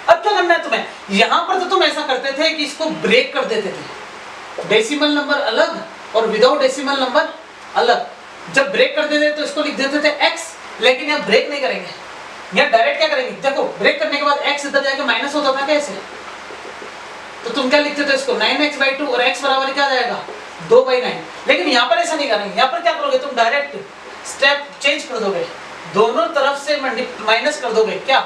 अब क्या करना है तुम्हें? यहां पर तो तुम ऐसा करते थे कि इसको ब्रेक कर देते थे, डेसिमल नंबर अलग और विदाउट डेसिमल नंबर अलग। जब ब्रेक कर देते तो इसको लिख देते थे x, लेकिन यहाँ ब्रेक नहीं करेंगे, यहाँ डायरेक्ट क्या करेंगे? देखो ब्रेक करने के बाद x इधर जाके माइनस होता था कैसे, तो तुम क्या लिखते थे इसको 9x/2 और x बराबर क्या जाएगा 2/9। लेकिन यहाँ पर ऐसा नहीं करेंगे, यहाँ पर क्या करोगे तुम? डायरेक्ट स्टेप चेंज कर दोगे, दोनों तरफ से माइनस कर दोगे। क्या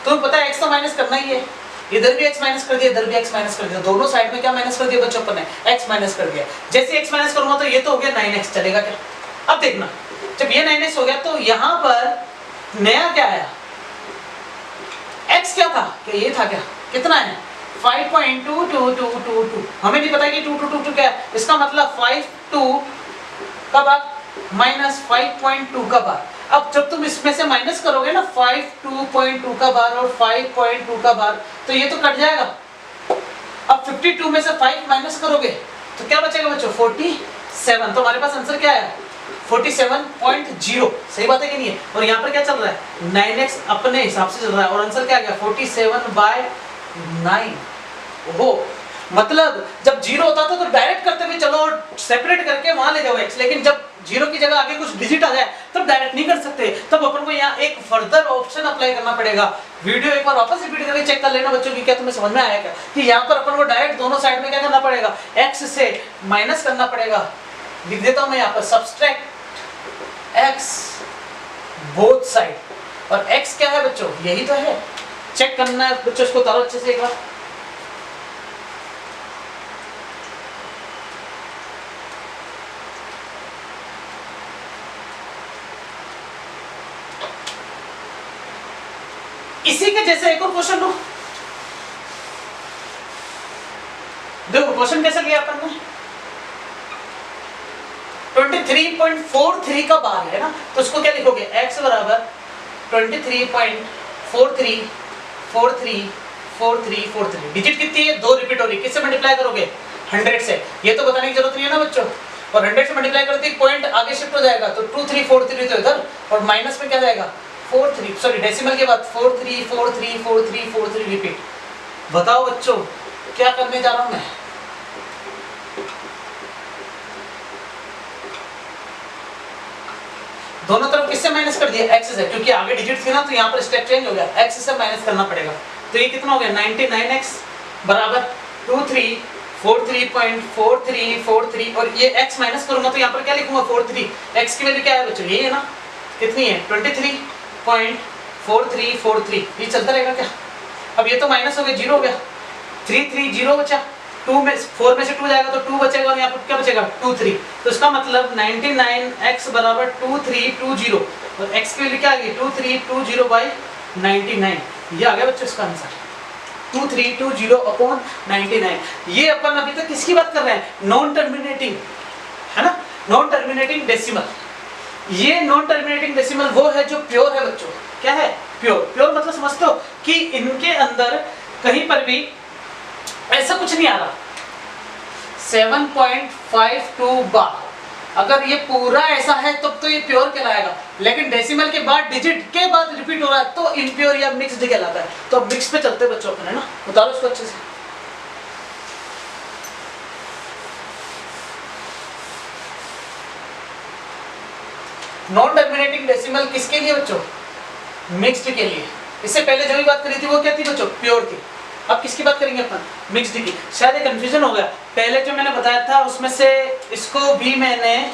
तुम्हें पता है x तो माइनस करना ही है, इधर भी x माइनस कर दिया, इधर भी x माइनस कर दिया, दोनों साइड में क्या माइनस कर दिया बच्चों अपन ने? x माइनस कर दिया। जैसे x माइनस करूंगा तो ये तो हो गया 9x, चलेगा क्या? अब देखना, जब ये 9x हो गया तो यहाँ पर नया क्या आया? x क्या था? क्या ये था क्या? कितना है? 5.22222। हमें नहीं पता कि 222 क्या है, इसका मतलब 5 का भाग माइनस 5.2 का बार। अब जब तुम इसमें से माइनस करोगे ना 5.2 का बार और 5.2 का बार, तो ये तो कट जाएगा। अब 52 में से 5 माइनस करोगे तो क्या बचेगा बच्चों? 47। तो हमारे पास आंसर क्या है? 47.0। सही बात है कि नहीं है? और यहाँ पर क्या चल रहा है? 9x अपने हिसाब से चल रहा है और आंसर क्या गया? 47/9। ओहो, मतलब जब 0 होता था तो डायरेक्ट करते हुए चलो और सेपरेट करके वहां ले जाओ x, लेकिन जब 0 की जगह आगे कुछ डिजिट आ जाए तब डायरेक्ट नहीं कर सकते, तब अपन को यहाँ एक फर्दर ऑप्शन अप्लाई करना पड़ेगा। वीडियो एक बार वापस रिपीट करके चेक कर लेना बच्चों की, क्या तुम्हें समझ में आया क्या? कि यहाँ पर अपन को डायरेक्ट दोनों साइड में क्या करना पड़ेगा? x से माइनस करना पड़ेगा। लिख देता हूँ मैं यहाँ पर, सब्सट्रैक्ट x बोथ साइड। और x क्या है बच्चों? यही तो है। चेक करना है बच्चों, इसको उतारो अच्छे से एक बार। इसी के जैसे एक और क्वेश्चन लो, देखो क्वेश्चन कैसे लिया अपन ने? 23.43 का बार है ना, तो उसको क्या लिखोगे? x बराबर 23.43434343। डिजिट कितनी है? 2 रिपीट हो रही, किससे मल्टीप्लाई करोगे? 100 से। ये तो बताने की जरूरत नहीं है ना बच्चों। और 100 से मल्टीप्लाई करते ही पॉइंट आगे शिफ्ट हो जाएगा, तो 2343 तो इधर और माइनस में क्या जाएगा? 43, सॉरी डेसिमल के बाद 43434343 रिपीट। बताओ बच्चों क्या करने जा रहा हूं मैं? दोनों तरफ किससे माइनस कर दिया? x से, क्योंकि आगे डिजिट थी ना तो यहाँ पर स्टेप चेंज हो गया, x से माइनस करना पड़ेगा। तो ये कितना हो गया? 99x बराबर 2343.4343 और ये x माइनस करूंगा तो यहाँ पर क्या लिखूंगा? 43। x की वैल्यू क्या है बच्चों? ये है ना, कितनी है? 23.4343। ये चलता रहेगा क्या? अब ये तो माइनस हो गया, 0 हो गया, 330 बचा, 2 में 4 में से 2 जाएगा तो 2 बचेगा और यहाँ पर क्या बचेगा? 23। तो इसका मतलब 99x बराबर 2320 और x की वैल्यू क्या आ गई? 2320/99। ये आ गया बच्चों इसका आंसर, 2320/99। ये अपन अभी तक किसकी बात कर रहे हैं? नॉन टर्मिनेटिंग, है ना, नॉन टर्मिनेटिंग डेसिमल। ये नॉन टर्मिनेटिंग डेसिमल वो है जो प्योर है बच्चों। क्या है? प्योर। प्योर मतलब समझते हो कि इनके अंदर कहीं पर भी ऐसा कुछ नहीं आ रहा। 7.52 बार, अगर ये पूरा ऐसा है तब तो ये प्योर कहलाएगा, लेकिन डेसिमल के बाद डिजिट के बाद रिपीट हो रहा है तो इम्प्योर या मिक्स्ड कहलाता है। तो मिक्स पे चलते बच्चों अपन, है ना। उतारो इसको अच्छे से। नॉन टर्मिनेटिंग डेसिमल किसके लिए बच्चों? मिक्स्ड के लिए। इससे पहले जो भी बात करी थी वो क्या थी बच्चों? प्योर थी। अब किसकी बात करेंगे अपन? मिक्स्ड की। शायद ये कंफ्यूजन हो गया, पहले जो मैंने बताया था उसमें से इसको भी मैंने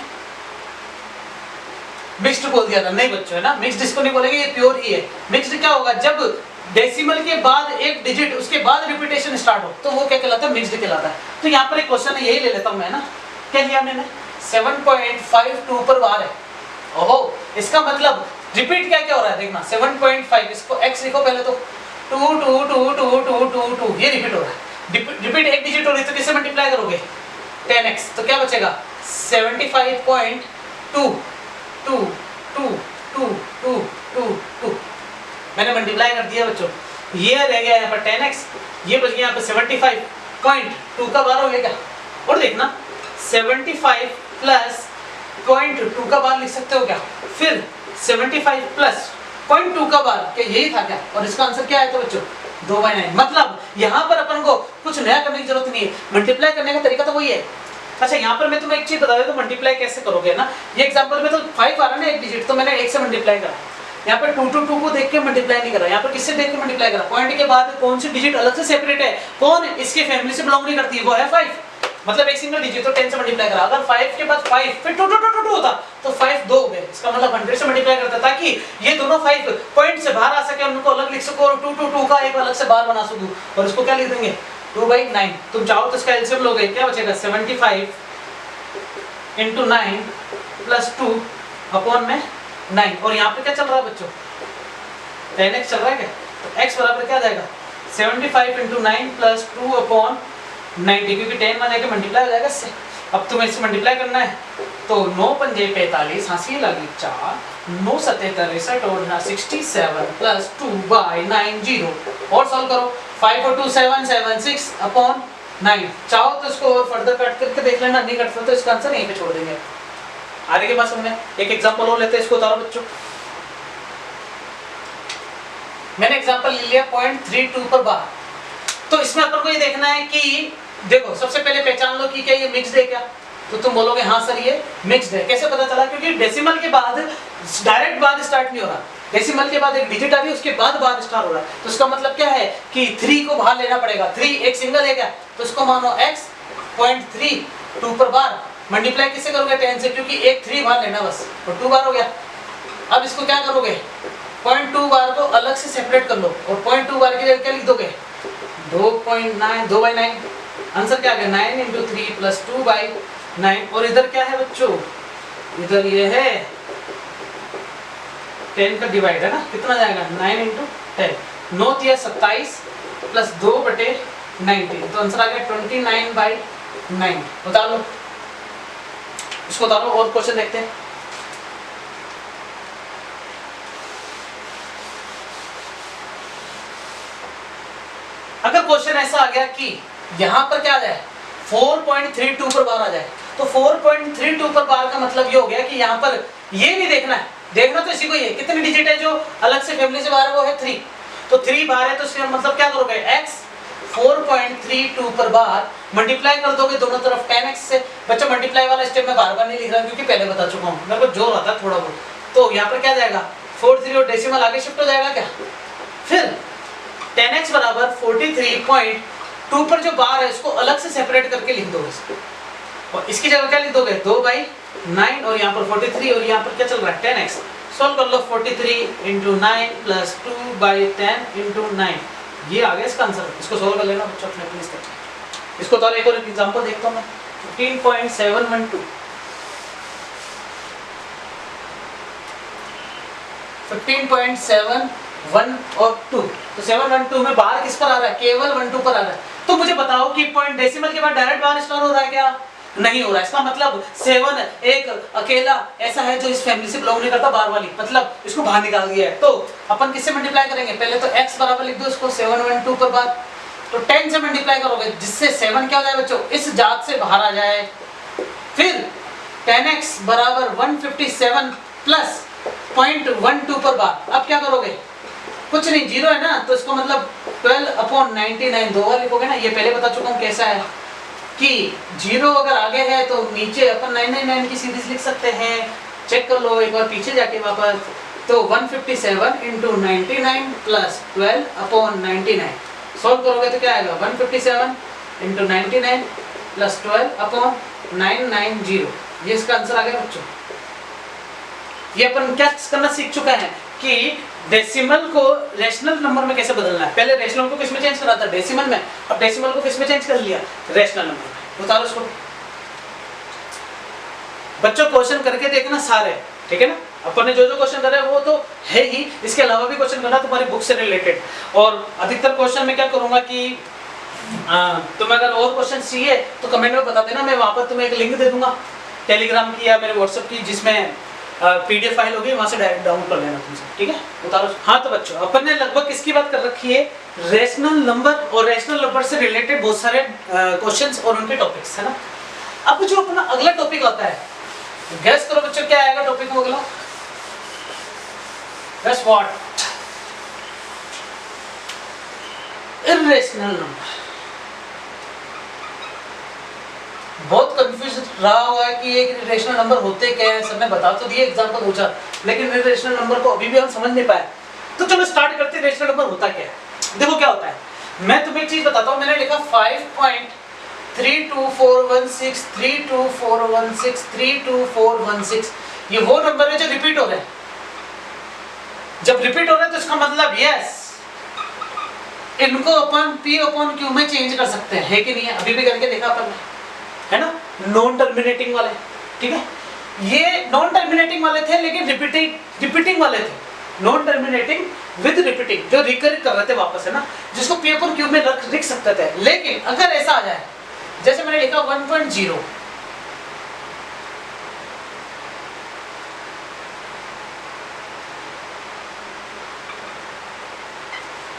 मिक्स्ड बोल दिया था। नहीं बच्चों, है ना, मिक्स्ड इसको नहीं बोलेंगे, ये प्योर ही है। मिक्स्ड क्या होगा? जब डेसिमल के बाद एक डिजिट उसके बाद रिपीटेशन स्टार्ट हो तो वो क्या कहलाता है? मिक्स्ड कहलाता है। तो यहाँ पर एक क्वेश्चन है, यही ले लेता हूँ मैं, ना। क्या लिया मैंने? 7.52 पर बार है। ओहो, इसका मतलब रिपीट क्या क्या हो रहा है देखना। 7.5, इसको x लिखो पहले तो, 2 ये रिपीट हो रहा है। रिपीट एक डिजिट हो रही तो किससे मल्टीप्लाई करोगे? 10x। तो क्या बचेगा? 75.2 मैंने मल्टीप्लाई कर दिया बच्चों, ये रह गया यहाँ पर 10x, ये बच गया यहाँ पर 75 पॉइंट 2 का बार हो गया क्या। और देखना 75 प्लस 0.2 का बार लिख सकते हो क्या, फिर 75 प्लस 0.2 का बार, क्या यही था क्या, और इसका आंसर क्या आया था बच्चों 2/9। मतलब यहाँ पर अपन को कुछ नया करने की जरूरत नहीं है, मल्टीप्लाई करने का तरीका तो वही है। अच्छा यहाँ पर मैं तुम्हें एक चीज बता देता हूँ, मल्टीप्लाई कैसे करोगे ना, ये एग्जांपल में तो 5 आ रहा है ना एक डिजिट, तो मैंने 1 से मल्टीप्लाई करा। यहाँ पर 2 to 2 को देख के मल्टीप्लाई नहीं करा, यहाँ पर किससे देख के मल्टीप्लाई करा, पॉइंट के बाद कौन सी डिजिट अलग से सेपरेट है, कौन इसके फैमिली से बिलोंग नहीं करती है, वो है 5, मतलब एक सिंगल डिजिट, तो 10 से मल्टीप्लाई करा। अगर 5 के बाद 5 फिर 2 होता तो 5 2 हो गए, इसका मतलब 100 से मल्टीप्लाई करता, ताकि ये दोनों 5 पॉइंट से बाहर आ सके, उनको अलग लिख सको, और 2 का एक अलग से बार बना सकूं, और इसको क्या लिख देंगे 2/9। तुम चाहो तो इसका एलसीएम लोगे, क्या बचेगा 75 into 9 प्लस 2 अपॉन में 9, और यहाँ पे क्या चल रहा है बच्चों 10x चल रहा है क्या, तो x बराबर क्या आ जाएगा 75 into 9 प्लस 2 अपॉन 90, क्योंकि 10 बना के मल्टीप्लाई हो जाएगा इससे। अब तुम्हें इससे मल्टीप्लाई करना है, तो 9 पंजे 45, हाँसी लगी 4, 9 सत्ते 63 और 67 प्लस 2/9 0, और सॉल्व करो 5 और 2 7 7 6 अपॉन 9। चाहो तो इसको और फर्दर कट करके देख लेना, नहीं कट तो इसका आंसर यहीं पे छोड़ देंगे। आगे के पास हमने एक एग्जांपल और लेते हैं, इसको उतारो बच्चों। मैंने एग्जांपल ले लिया 0.32 पर बार, तो इसमें अपन को ये देखना है कि देखो सबसे पहले पहचान लो कि क्या ये मिक्स्ड है क्या, तो तुम बोलोगे हाँ सर ये मिक्स्ड है। कैसे पता चला, क्योंकि डेसिमल के बाद डायरेक्ट बाद स्टार्ट नहीं हो रहा, डेसिमल के बाद एक डिजिट आ रही है, उसके बाद बाद स्टार्ट हो रहा है, तो इसका मतलब क्या है कि 3 को बाहर लेना पड़ेगा। 3 एक सिंगल है क्या, तो इसको मानो x 0.32 पर बार, मल्टीप्लाई किससे करोगे 10 से, क्योंकि एक 3 बार लेना बस, और 2 बार हो गया। अब इसको क्या करोगे 0.2 बार को अलग से सेपरेट कर लो, और 0.2 बार के लिए क्या लिख दोगे 2/9। आंसर क्या आ गया 9 into 3 प्लस 2/9, और इधर क्या है बच्चों, इधर ये है 10 का डिवाइड है ना, कितना जाएगा 9 into 10, 9 या 27 प्लस 2/90, तो आंसर आ गया 29/9। बता लो इसको, बता लो। और क्वेश्चन देखते हैं। अगर क्वेश्चन ऐसा आ गया कि यहाँ पर क्या आ जाए 4.32 पर बार आ जाए, तो 4.32 पर बार का मतलब ये हो गया कि यहाँ पर ये भी देखना है, देखना तो इसी को ही है, कितनी डिजिट है जो अलग से फैमिली से बाहर है, वो है 3, तो 3 बार है, तो इसका मतलब क्या करोगे x 4.32 पर बार मल्टीप्लाई कर दोगे दोनों तरफ 10x से। बच्चों मल्टीप्लाई वाला स्टेप में बार बार नहीं लिख रहा क्योंकि पहले बता चुका हूँ, मेरे को जोर आता है थोड़ा बहुत, तो यहाँ पर क्या जाएगा 43 और डेसिमल आगे शिफ्ट हो जाएगा क्या, फिर 10x बराबर 43.2 पर जो बार है इसको अलग से सेपरेट करके लिख दोगे, और इसकी जगह क्या लिख दोगे 2/9, और यहाँ पर 43 और यहाँ पर क्या चल रहा है 10x। सॉल्व कर लो 43 into 9 प्लस 2/10 into 9, ये आ गया इसका आंसर। इसको सॉल्व कर लेना बच्चों अपने प्लीज करके। इसको तो एक और एग्जांपल देखता हूँ मैं 15.712 15.712 और 2, तो 712 में बार किस पर आ रहा है, केवल 12 पर आ रहा है। तो मुझे बताओ कि पॉइंट डेसिमल के बाद डायरेक्ट बार स्टार्ट हो रहा है क्या, नहीं हो रहा है। इसका मतलब 7 एक अकेला ऐसा है जो इस फैमिली से बिलोंग नहीं करता बार वाली, मतलब इसको बाहर निकाल दिया है। तो अपन किससे मल्टीप्लाई करेंगे, पहले तो x बराबर लिख दो इसको 712 पर बार, तो 10 से मल्टीप्लाई करोगे जिससे 7 क्या हो जाए बच्चों इस जात से बाहर आ जाए, फिर 10x बराबर 157 प्लस 0.12 पर बार। अब क्या करोगे, कुछ नहीं, 0 है ना, तो इसको मतलब 12/99 दो बार लिखोगे ना, ये पहले बता चुका हूँ कैसा है कि 0 अगर आगे है तो नीचे अपन 999 की सीरीज लिख सकते हैं। चेक कर लो एक बार पीछे जाके वापस, तो 157 into 99 प्लस 12/99, सॉल्व करोगे तो क्या आएगा 157 into 99 प्लस 12/990, ये इसका आंसर आ गया बच्चों। ये अपन क्या करना सीख चुका है कि डेसिमल को रेशनल नंबर में कैसे बदलना है। पहले रेशनल को किस में चेंज करा था, डेसिमल में, अब डेसिमल को किस में चेंज कर लिया, रेशनल नंबर में। बता लो इसको बच्चों, क्वेश्चन करके देखना सारे, ठीक है ना। अपन ने जो जो क्वेश्चन करे वो तो है ही, इसके अलावा भी क्वेश्चन करना तुम्हारी बुक से रिलेटेड। और अधिकतर क्वेश्चन में क्या करूंगा कि तुम्हें अगर और क्वेश्चन चाहिए तो कमेंट में बता देना, मैं वहां पर तुम्हें एक लिंक दे दूंगा टेलीग्राम की या मेरे व्हाट्सएप की, जिसमें PDF फाइल होगी, वहां से डायरेक्ट डाउनलोड कर लेना तुमसे, ठीक है, उतारो। हाँ तो बच्चों अपन ने लगभग किसकी बात कर रखी है, रेशनल नंबर और रेशनल नंबर से रिलेटेड बहुत सारे क्वेश्चंस और उनके टॉपिक्स है ना। अब जो अपना अगला टॉपिक आता है, गैस करो बच्चों क्या आएगा टॉपिक में अगला, गैस व्हाट, इर्रेशनल नंबर। बहुत कंफ्यूज रहा हुआ है कि एक इर्रेशनल नंबर होते क्या है, सबने बता तो दिए एग्जांपल पूछा, लेकिन इर्रेशनल नंबर को अभी भी हम समझ नहीं पाए। तो चलो स्टार्ट करते हैं, इर्रेशनल नंबर होता क्या है। देखो क्या होता है, मैं तुम्हें एक चीज बताता हूं, मैंने लिखा 5.32416 32416 32416, ये वो नंबर है जो रिपीट हो रहे हैं। जब रिपीट हो रहे हैं तो इसका मतलब यस, इनको अपन P/Q में चेंज कर सकते हैं, है कि नहीं है, अभी भी करके देखा अपन ने, है ना, नॉन टर्मिनेटिंग वाले, ठीक है। ये नॉन टर्मिनेटिंग वाले थे लेकिन रिपीटिंग वाले थे, नॉन टर्मिनेटिंग विद रिपीटिंग, जो रिकर कर रहे थे वापस, है ना, जिसको P/Q में लिख सकते थे। लेकिन अगर ऐसा आ जाए, जैसे मैंने लिखा 1.0,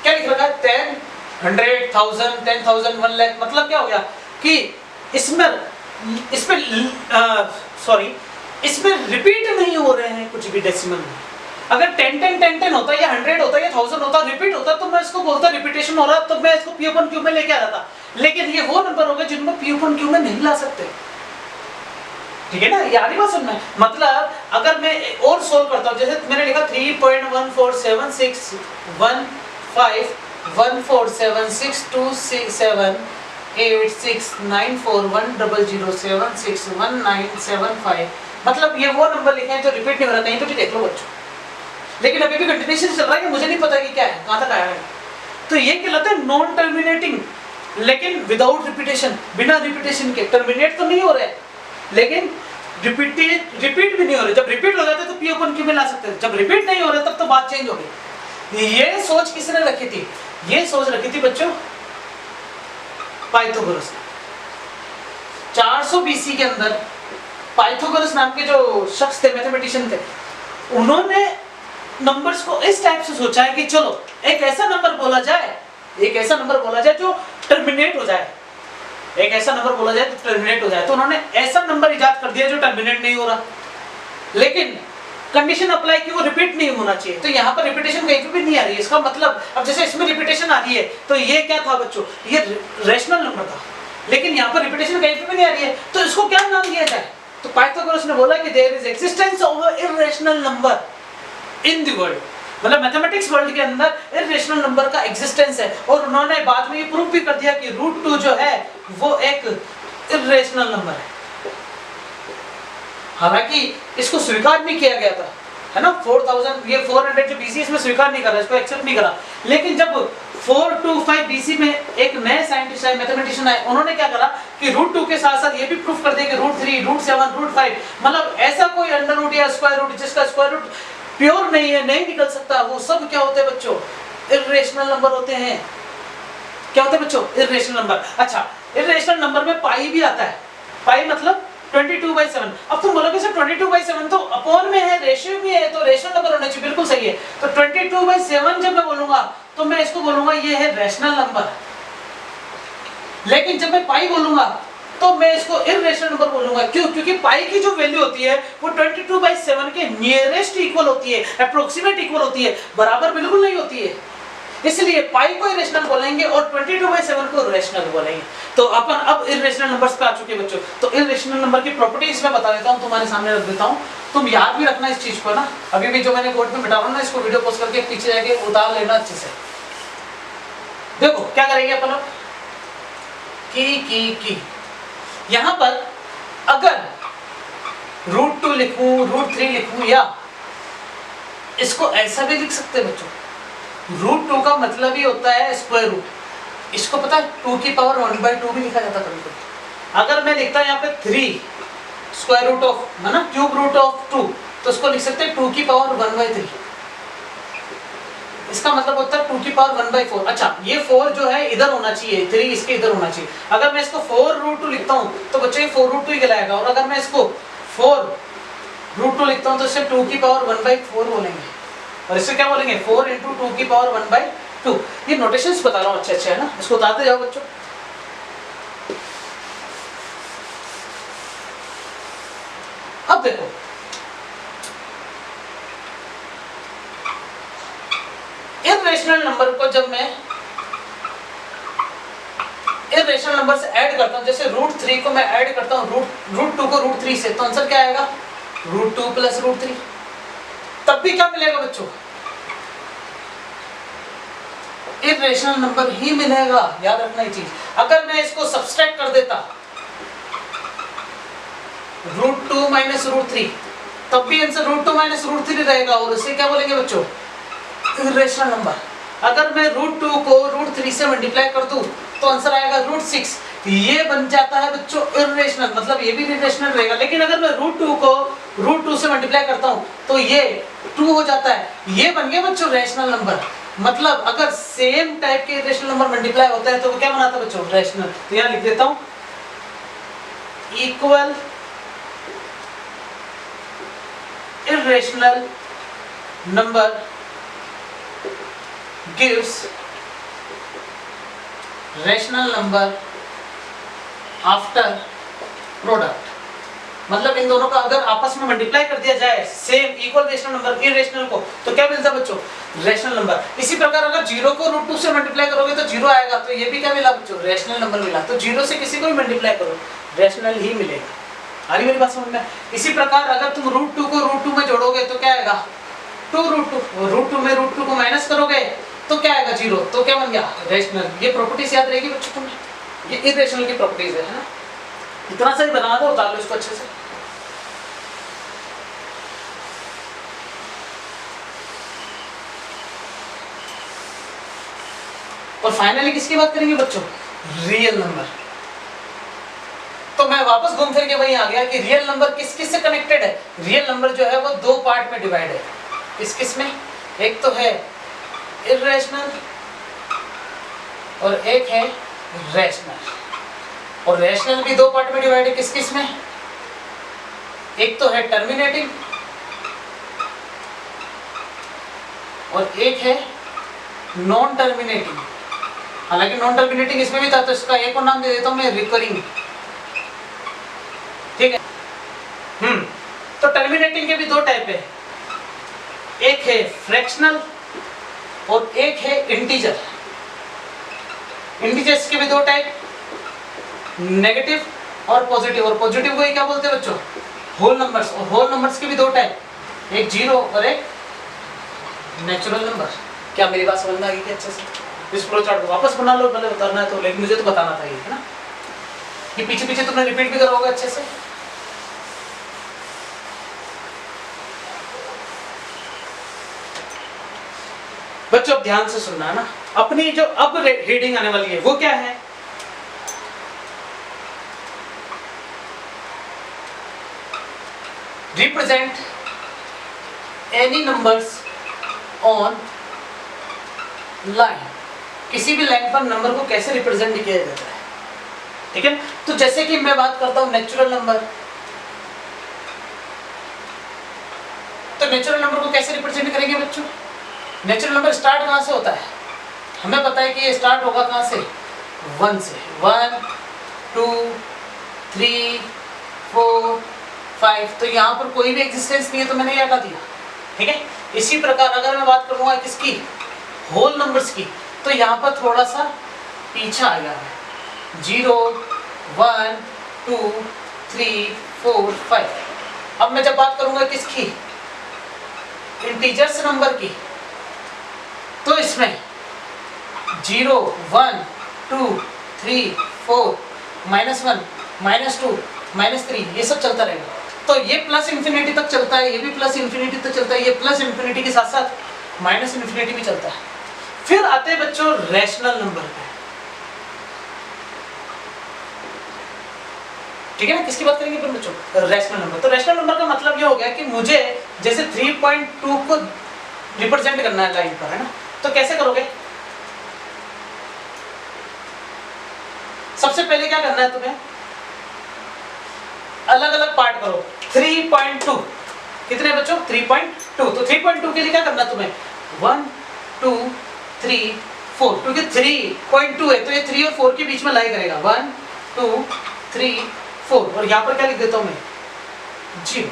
क्या लिख रखा है 10, 100, 1000, 10,000, 1 लाख, मतलब क्या हो गया कि इसमें रिपीट नहीं हो रहे हैं कुछ भी डेसिमल में। अगर 10 10 10 10 होता या 100 होता या 1000 होता, रिपीट होता, तो मैं इसको बोलता रिपीटेशन हो रहा, तो मैं इसको P/Q में लेके आ रहा था। लेकिन ये वो नंबर हो गए जिनको P/Q में नहीं ला सकते, ठीक है ना, यार बात सुन में, मतलब अगर मैं और सोल्व करता हूं, जैसे मैंने लिखा 3.147615147627869410076190076197 मतलब ये वो नंबर लिखे हैं जो रिपीट नहीं हो रहा, कहीं तो भी देख लो बच्चों। लेकिन अभी भी कंटिन्यूएशन चल रहा है कि मुझे नहीं पता कि क्या है, कहां तक आया है। तो ये कहलाता है नॉन टर्मिनेटिंग, लेकिन विदाउट रिपीटेशन, बिना रिपीटेशन के, टर्मिनेट तो नहीं हो रहे लेकिन रिपीट भी नहीं हो रहे। जब रिपीट हो जाते तो P/Q में ला सकते हैं, जब रिपीट नहीं हो रहे तब तो बात चेंज हो गई। ये सोच किसने रखी थी, ये सोच रखी थी बच्चों पाइथागोरस ने। 400 BC के अंदर पाइथागोरस नाम के जो शख्स थे, मैथमेटिशियन थे, उन्होंने नंबर्स को इस टाइप से सोचा है कि चलो एक ऐसा नंबर बोला जाए जो टर्मिनेट हो जाए, एक ऐसा नंबर बोला जाए तो टर्मिनेट हो जाए। तो उन्होंने ऐसा नंबर इजाद कर दिया जो टर्मिनेट नहीं हो रहा, लेकिन कंडीशन अप्लाई की वो रिपीट नहीं होना चाहिए। तो यहाँ पर रिपीटेशन कहीं पे भी नहीं आ रही है, इसका मतलब अब जैसे इसमें रिपीटेशन आ रही है तो ये क्या था बच्चों, ये रेशनल नंबर था, लेकिन यहाँ पर रिपीटेशन कहीं पे भी नहीं आ रही है, तो इसको क्या नाम दिया जाए। तो पाइथागोरस ने बोला कि there is existence of a irrational number in the world, मतलब मैथमेटिक्स वर्ल्ड के अंदर इर्रेशनल नंबर का एग्जिस्टेंस है। और उन्होंने बाद में ये प्रूव भी कर दिया कि √2 जो है वो एक इर्रेशनल नंबर है। हालांकि इसको स्वीकार नहीं किया गया था, है ना, 4000 ये 400 जो BC इसमें स्वीकार नहीं करा, इसको एक्सेप्ट नहीं करा। लेकिन जब 425 BC में एक नए साइंटिस्ट आए, मैथमेटिशियन आए, उन्होंने क्या करा कि √2 के साथ साथ ये भी प्रूफ कर दिया कि √3, √7, √5, मतलब ऐसा कोई अंडर रूट या स्क्वायर रूट जिसका स्क्वायर रूट प्योर नहीं है, नहीं निकल सकता, वो सब क्या होते हैं बच्चों, इर्रेशनल नंबर होते हैं। क्या होते हैं बच्चों, इर्रेशनल नंबर। अच्छा, इर्रेशनल नंबर में पाई भी आता है, पाई मतलब 22/7। अब तुम बोलोगे सर 22/7 तो अपॉन में है, रेशियो में है, तो रेशनल नंबर होना चाहिए, बिल्कुल सही है। तो 22/7 जब मैं बोलूंगा तो मैं इसको बोलूंगा ये है रेशनल नंबर, लेकिन जब मैं पाई बोलूंगा तो मैं इसको इर्रेशनल नंबर बोलूंगा। क्यों? क्योंकि पाई की जो वैल्यू होती है वो 22/7 के नियरेस्ट इक्वल होती है, अप्रोक्सीमेट इक्वल होती है, बराबर बिल्कुल नहीं होती है, इसलिए पाई को इरेशनल बोलेंगे और 22/7 को रेशनल बोलेंगे। तो अपन अब इरेशनल नंबर्स पे आ चुके हैं बच्चों। तो इरेशनल नंबर की प्रॉपर्टीज मैं बता देता हूं, तुम्हारे सामने रख देता हूं, तुम याद भी रखना इस चीज को ना। अभी भी जो मैंने कोड में बिठा रहा हूं ना, इसको वीडियो पोस्ट करके पीछे जाके उतार लेना अच्छे से। देखो क्या करेंगे अपन अब, की यहां पर अगर √2 लिखूं, √3 लिखूं, या इसको ऐसा भी लिख सकते हैं बच्चों, √2 का मतलब ही होता है स्क्वायर रूट। इसको पता है 2 की पावर 1/2 भी लिखा जाता कभी कभी। अगर मैं लिखता हूं यहाँ पे 3 स्क्वायर रूट ऑफ, है ना, क्यूब रूट ऑफ 2, तो इसको लिख सकते हैं 2 की पावर 1/3। इसका मतलब होता है 2 की पावर 1/4। अच्छा, ये 4 जो है इधर होना चाहिए, 3 इसके इधर होना चाहिए। अगर मैं इसको 4√2 लिखता हूँ तो बच्चे 4√2 ही कहलाएगा। और अगर मैं इसको 4 √2 लिखता हूँ तो इसे 2 की पावर 1/4 बोलेंगे, और इसे क्या बोलेंगे 4 × 2 की पावर 1/2। ये नोटेशंस बता रहा हूँ अच्छे अच्छे, है ना, इसको बताते जाओ बच्चों। अब देखो इर्रेशनल नंबर को जब मैं इर्रेशनल नंबर से ऐड करता हूं, जैसे √3 को मैं ऐड करता हूं √2 को √3 से, तो आंसर क्या आएगा √2 + √3। तब भी क्या मिलेगा बच्चों, इर्रेशनल नंबर ही मिलेगा, याद रखना ये चीज। अगर मैं इसको सब्सट्रैक्ट कर देता √2 - √3, तब भी आंसर √2 - √3 रहेगा, और इसे क्या बोलेंगे बच्चों इर्रेशनल नंबर। अगर मैं √2 को √3 से मल्टीप्लाई कर दूं तो आंसर आएगा √6, ये बन जाता है बच्चों इर्रेशनल, मतलब ये भी इर्रेशनल रहेगा। लेकिन अगर मैं √2 को √2 से मल्टीप्लाई करता हूं तो ये 2 हो जाता है, ये बन गया बच्चों रैशनल नंबर। मतलब अगर सेम टाइप के इर्रेशनल नंबर मल्टीप्लाई होता है तो वो क्या बनाता है बच्चों रैशनल। तो यहां लिख देता हूं equal irrational number gives rational number after product। मतलब इन दोनों का अगर आपस में मल्टीप्लाई कर दिया जाए same equal rational number irrational को, तो क्या मिलता है बच्चों रेशनल नंबर। इसी प्रकार अगर 0 को √2 से मल्टीप्लाई करोगे तो 0 आएगा, तो ये भी क्या मिला बच्चों रेशनल नंबर मिला। तो 0 से किसी को भी मल्टीप्लाई करो रेशनल ही मिलेगा। आ रही मेरी बात समझ में। इसी प्रकार अगर तुम √2 को √2 में जोड़ोगे तो क्या आएगा 2√2, √2 में √2 को माइनस करोगे तो क्या आएगा 0, तो क्या बन गया रेशनल। ये प्रॉपर्टीज याद रहेगी बच्चों तुम्हें, ये इरेशनल की प्रॉपर्टीज है ना। इतना सा ही बना दो, उतार लो इसको अच्छे से। और फाइनली किसकी बात करेंगे बच्चों रियल नंबर। तो मैं वापस घूम फिर के वही आ गया कि रियल नंबर किस किस से कनेक्टेड है। रियल नंबर जो है वो दो पार्ट में डिवाइड है। किस किस में, एक तो है इर्रेशनल और एक है रैशनल। और रैशनल भी दो पार्ट में डिवाइड है। किस किस में, एक तो है टर्मिनेटिंग और एक है नॉन टर्मिनेटिंग। हालांकि नॉन टर्मिनेटिंग इसमें भी था, तो इसका एक और नाम दे देता हूं मैं रिकरिंग। ठीक है। तो टर्मिनेटिंग के भी दो टाइप है, एक है फ्रैक्शनल और एक है इंटीजर। इंटीजर्स के भी दो टाइप, नेगेटिव और पॉजिटिव। और पॉजिटिव को ही क्या बोलते हैं बच्चों होल नंबर्स। और होल नंबर्स के भी दो टाइप, एक जीरो और एक नेचुरल नंबर। क्या मेरी बात समझ में आ गई अच्छे से। इस फ्लो चार्ट को वापस बना लो, पहले बताना है तो, लेकिन मुझे तो बताना था ये, है ना। ये पीछे पीछे तुमने रिपीट भी करोगे अच्छे से। बच्चों अब ध्यान से सुनना है ना। अपनी जो अब रीडिंग आने वाली है वो क्या है, represent any numbers on line. किसी भी लाइन पर नंबर को कैसे रिप्रेजेंट किया जाता है, ठीक है। तो जैसे कि मैं बात करता हूं नेचुरल नंबर, तो नेचुरल नंबर को कैसे रिप्रेजेंट करेंगे बच्चों। नेचुरल नंबर स्टार्ट कहां से होता है, हमें पता है कि ये स्टार्ट होगा कहां से 1 से। 1 2 3 4 5, तो यहाँ पर कोई भी एग्जिस्टेंस नहीं है तो मैंने ये हटा दिया, ठीक है। इसी प्रकार अगर मैं बात करूंगा किसकी होल नंबर्स की, तो यहाँ पर थोड़ा सा पीछा आ गया है 0 1 2 3 4 5। अब मैं जब बात करूंगा किसकी इंटीजर्स नंबर की, तो इसमें 0 1 2 3 4 -1 -2 -3 ये सब चलता रहेगा। तो ये प्लस इंफिनिटी तक चलता है, ये भी प्लस इंफिनिटी तक चलता है, ये प्लस इंफिनिटी के साथ साथ माइनस इंफिनिटी भी चलता है। फिर आते हैं बच्चों रैशनल नंबर पे, ठीक है ना। किसकी बात करेंगे फिर बच्चों रैशनल नंबर। तो रैशनल नंबर का मतलब ये हो गया कि मुझे जैसे 3.2 को रिप्रेजेंट करना है लाइन पर, है ना। तो कैसे करोगे, सबसे पहले क्या करना है तुम्हें, अलग अलग पार्ट करो। 3.2 कितने बच्चों 3.2। तो 3.2 के लिए क्या करना तुम्हें 1 2 3 4, क्योंकि 3.2 है तो ये 3 और 4 के बीच में लाई करेगा 1 2 3 4, और यहाँ पर क्या लिख देता हूँ मैं 0।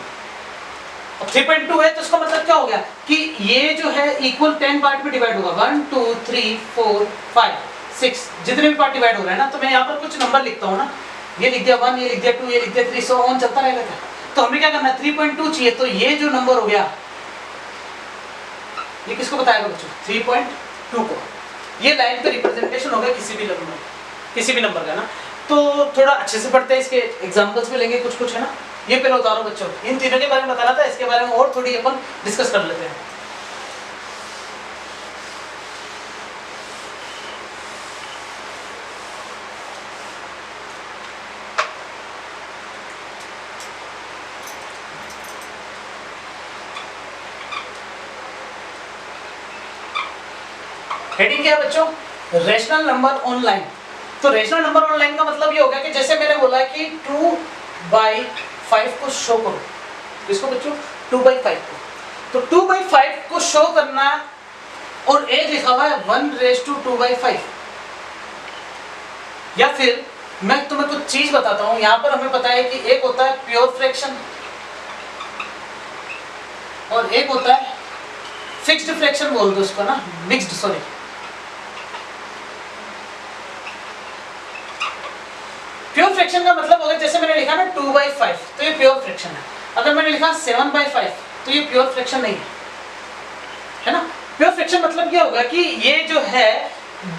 अब 3.2 है तो इसका मतलब क्या हो गया कि ये जो है इक्वल 10 पार्ट में डिवाइड होगा 1 2 3 4 5 6 जितने भी पार्ट डिवाइड हो रहे हैं ना, तो मैं यहाँ पर कुछ नंबर लिखता हूँ ना, ये लिख दिया 1, ये लिख दिया 2, ये लिख दिया 3, सो ऑन चलता रहेगा क्या। तो हमें क्या करना है 3.2 चाहिए, तो ये जो नंबर हो गया ये किसको बताएगा बच्चों 3.2 को। ये लाइन पे रिप्रेजेंटेशन होगा किसी भी नंबर का ना। तो थोड़ा अच्छे से पढ़ते हैं, इसके एग्जांपल्स भी लेंगे कुछ है ना। ये पहले उतारो बच्चों, इन तीनों के बारे में बताना था, इसके बारे में और थोड़ी अपन डिस्कस कर लेते हैं। हेडिंग क्या है बच्चों रेशनल नंबर ऑनलाइन। तो रेशनल नंबर ऑनलाइन का मतलब ये हो गया कि जैसे मैंने बोला कि 2/5 को शो करो, किसको बच्चों 2/5 को, तो 2/5 को शो करना, और ए लिखा हुआ है 1/2/5। या फिर मैं तुम्हें कुछ चीज बताता हूं, यहां पर हमें पता है कि एक होता है प्योर फ्रैक्शन और एक होता है फिक्स्ड फ्रैक्शन बोल दो उसको ना, मिक्स्ड, सॉरी। प्योर फ्रैक्शन का मतलब हो गया जैसे मैंने लिखा ना 2/5 तो ये प्योर फ्रैक्शन है। अगर मैंने लिखा 7/5 तो ये प्योर फ्रैक्शन नहीं है ना। प्योर फ्रैक्शन मतलब क्या होगा कि ये जो है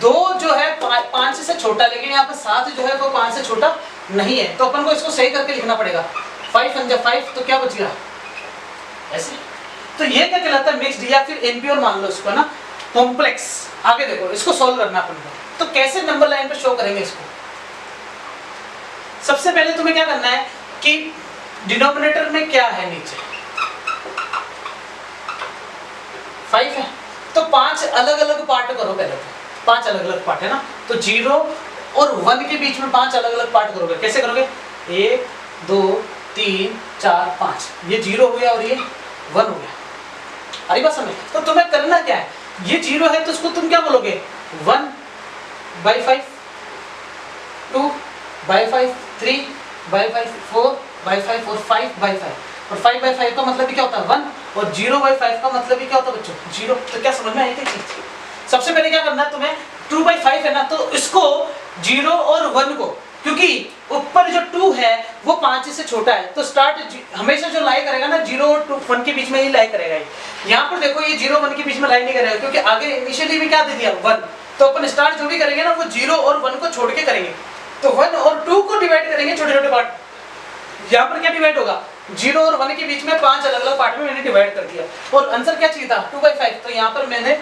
2 जो है 5 से छोटा, लेकिन यहाँ पर 7 जो है वो 5 से छोटा नहीं है, तो अपन को इसको सही करके लिखना पड़ेगा। 5 तो क्या बच गया ऐसे। तो ये क्या कहलाता है मिक्स्ड, या फिर इम्प्योर मान लो इसको ना, कॉम्प्लेक्स। आगे देखो इसको सॉल्व करना अपन को, तो कैसे नंबर लाइन पे शो करेंगे इसको। सबसे पहले तुम्हें क्या करना है कि डिनोमिनेटर में क्या है नीचे 5 है, तो 5 अलग अलग पार्ट करो पहले, तो 5 अलग अलग पार्ट है ना, तो 0 और 1 के बीच में 5 अलग अलग पार्ट करोगे। कैसे करोगे 1 2 3 4 5, ये 0 हो गया और ये 1 हो गया। अरे बात समझ। तो तुम्हें करना क्या है, ये 0 है तो इसको तुम क्या बोलोगे 1/5 2/5 3/5 4/5 और 5/5, और 5/5 का मतलब भी क्या होता है 1, और 0/5 का मतलब भी क्या होता है बच्चों 0। तो क्या समझ में आई क्या चीज। सबसे पहले क्या करना है तुम्हें 2/5 है ना, तो इसको 0 और 1 को, क्योंकि ऊपर जो 2 है वो 5 से छोटा है, तो स्टार्ट हमेशा जो लाई करेगा ना 0 और 1 के बीच में ही लाई करेगा। यहाँ पर देखो ये 0 1 के बीच में लाई नहीं करेगा, क्योंकि आगे इनिशियली भी क्या दे दिया 1, तो अपन स्टार्ट जो भी करेंगे ना वो 0 और 1 को छोड़ के करेंगे। तो 1 और 2 को डिवाइड करेंगे छोटे छोटे पार्ट। यहाँ पर क्या डिवाइड होगा 0 और 1 के बीच में 5 अलग अलग पार्ट में मैंने डिवाइड कर दिया, और आंसर क्या चाहिए था 2/5, तो यहाँ पर मैंने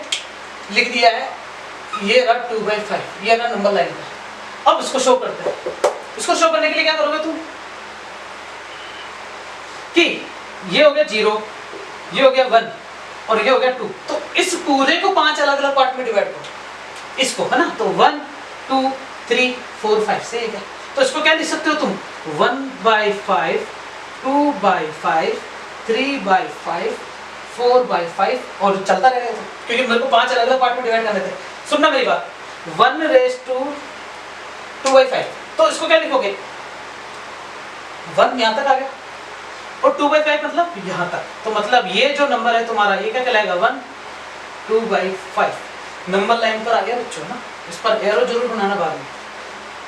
लिख दिया है ये रहा 2/5, ये ना नंबर लाइन का। अब इसको शो करते हैं। इसको शो करने के लिए क्या करोगे तुम कि ये हो गया 0, ये हो गया 1 और ये हो गया 2, तो इस पूरे को 5 अलग अलग पार्ट में डिवाइड करो इसको, है ना। तो 1 2 3 4 5 से है। तो इसको क्या लिख सकते हो तुम 1/5 2/5 3/5 4/5, और चलता रहेगा तो, क्योंकि मेरे को 5 अलग अलग पार्ट में डिवाइड करने थे। सुनना मेरी बात 1/2/5, तो इसको क्या लिखोगे 1 यहाँ तक आ गया और 2/5 मतलब यहाँ तक, तो मतलब ये जो नंबर है तुम्हारा ये क्या कहलाएगा 1 2/5। नंबर लाइन पर आ गया बच्चों ना। इस पर एरो जरूर बनाना बाद में,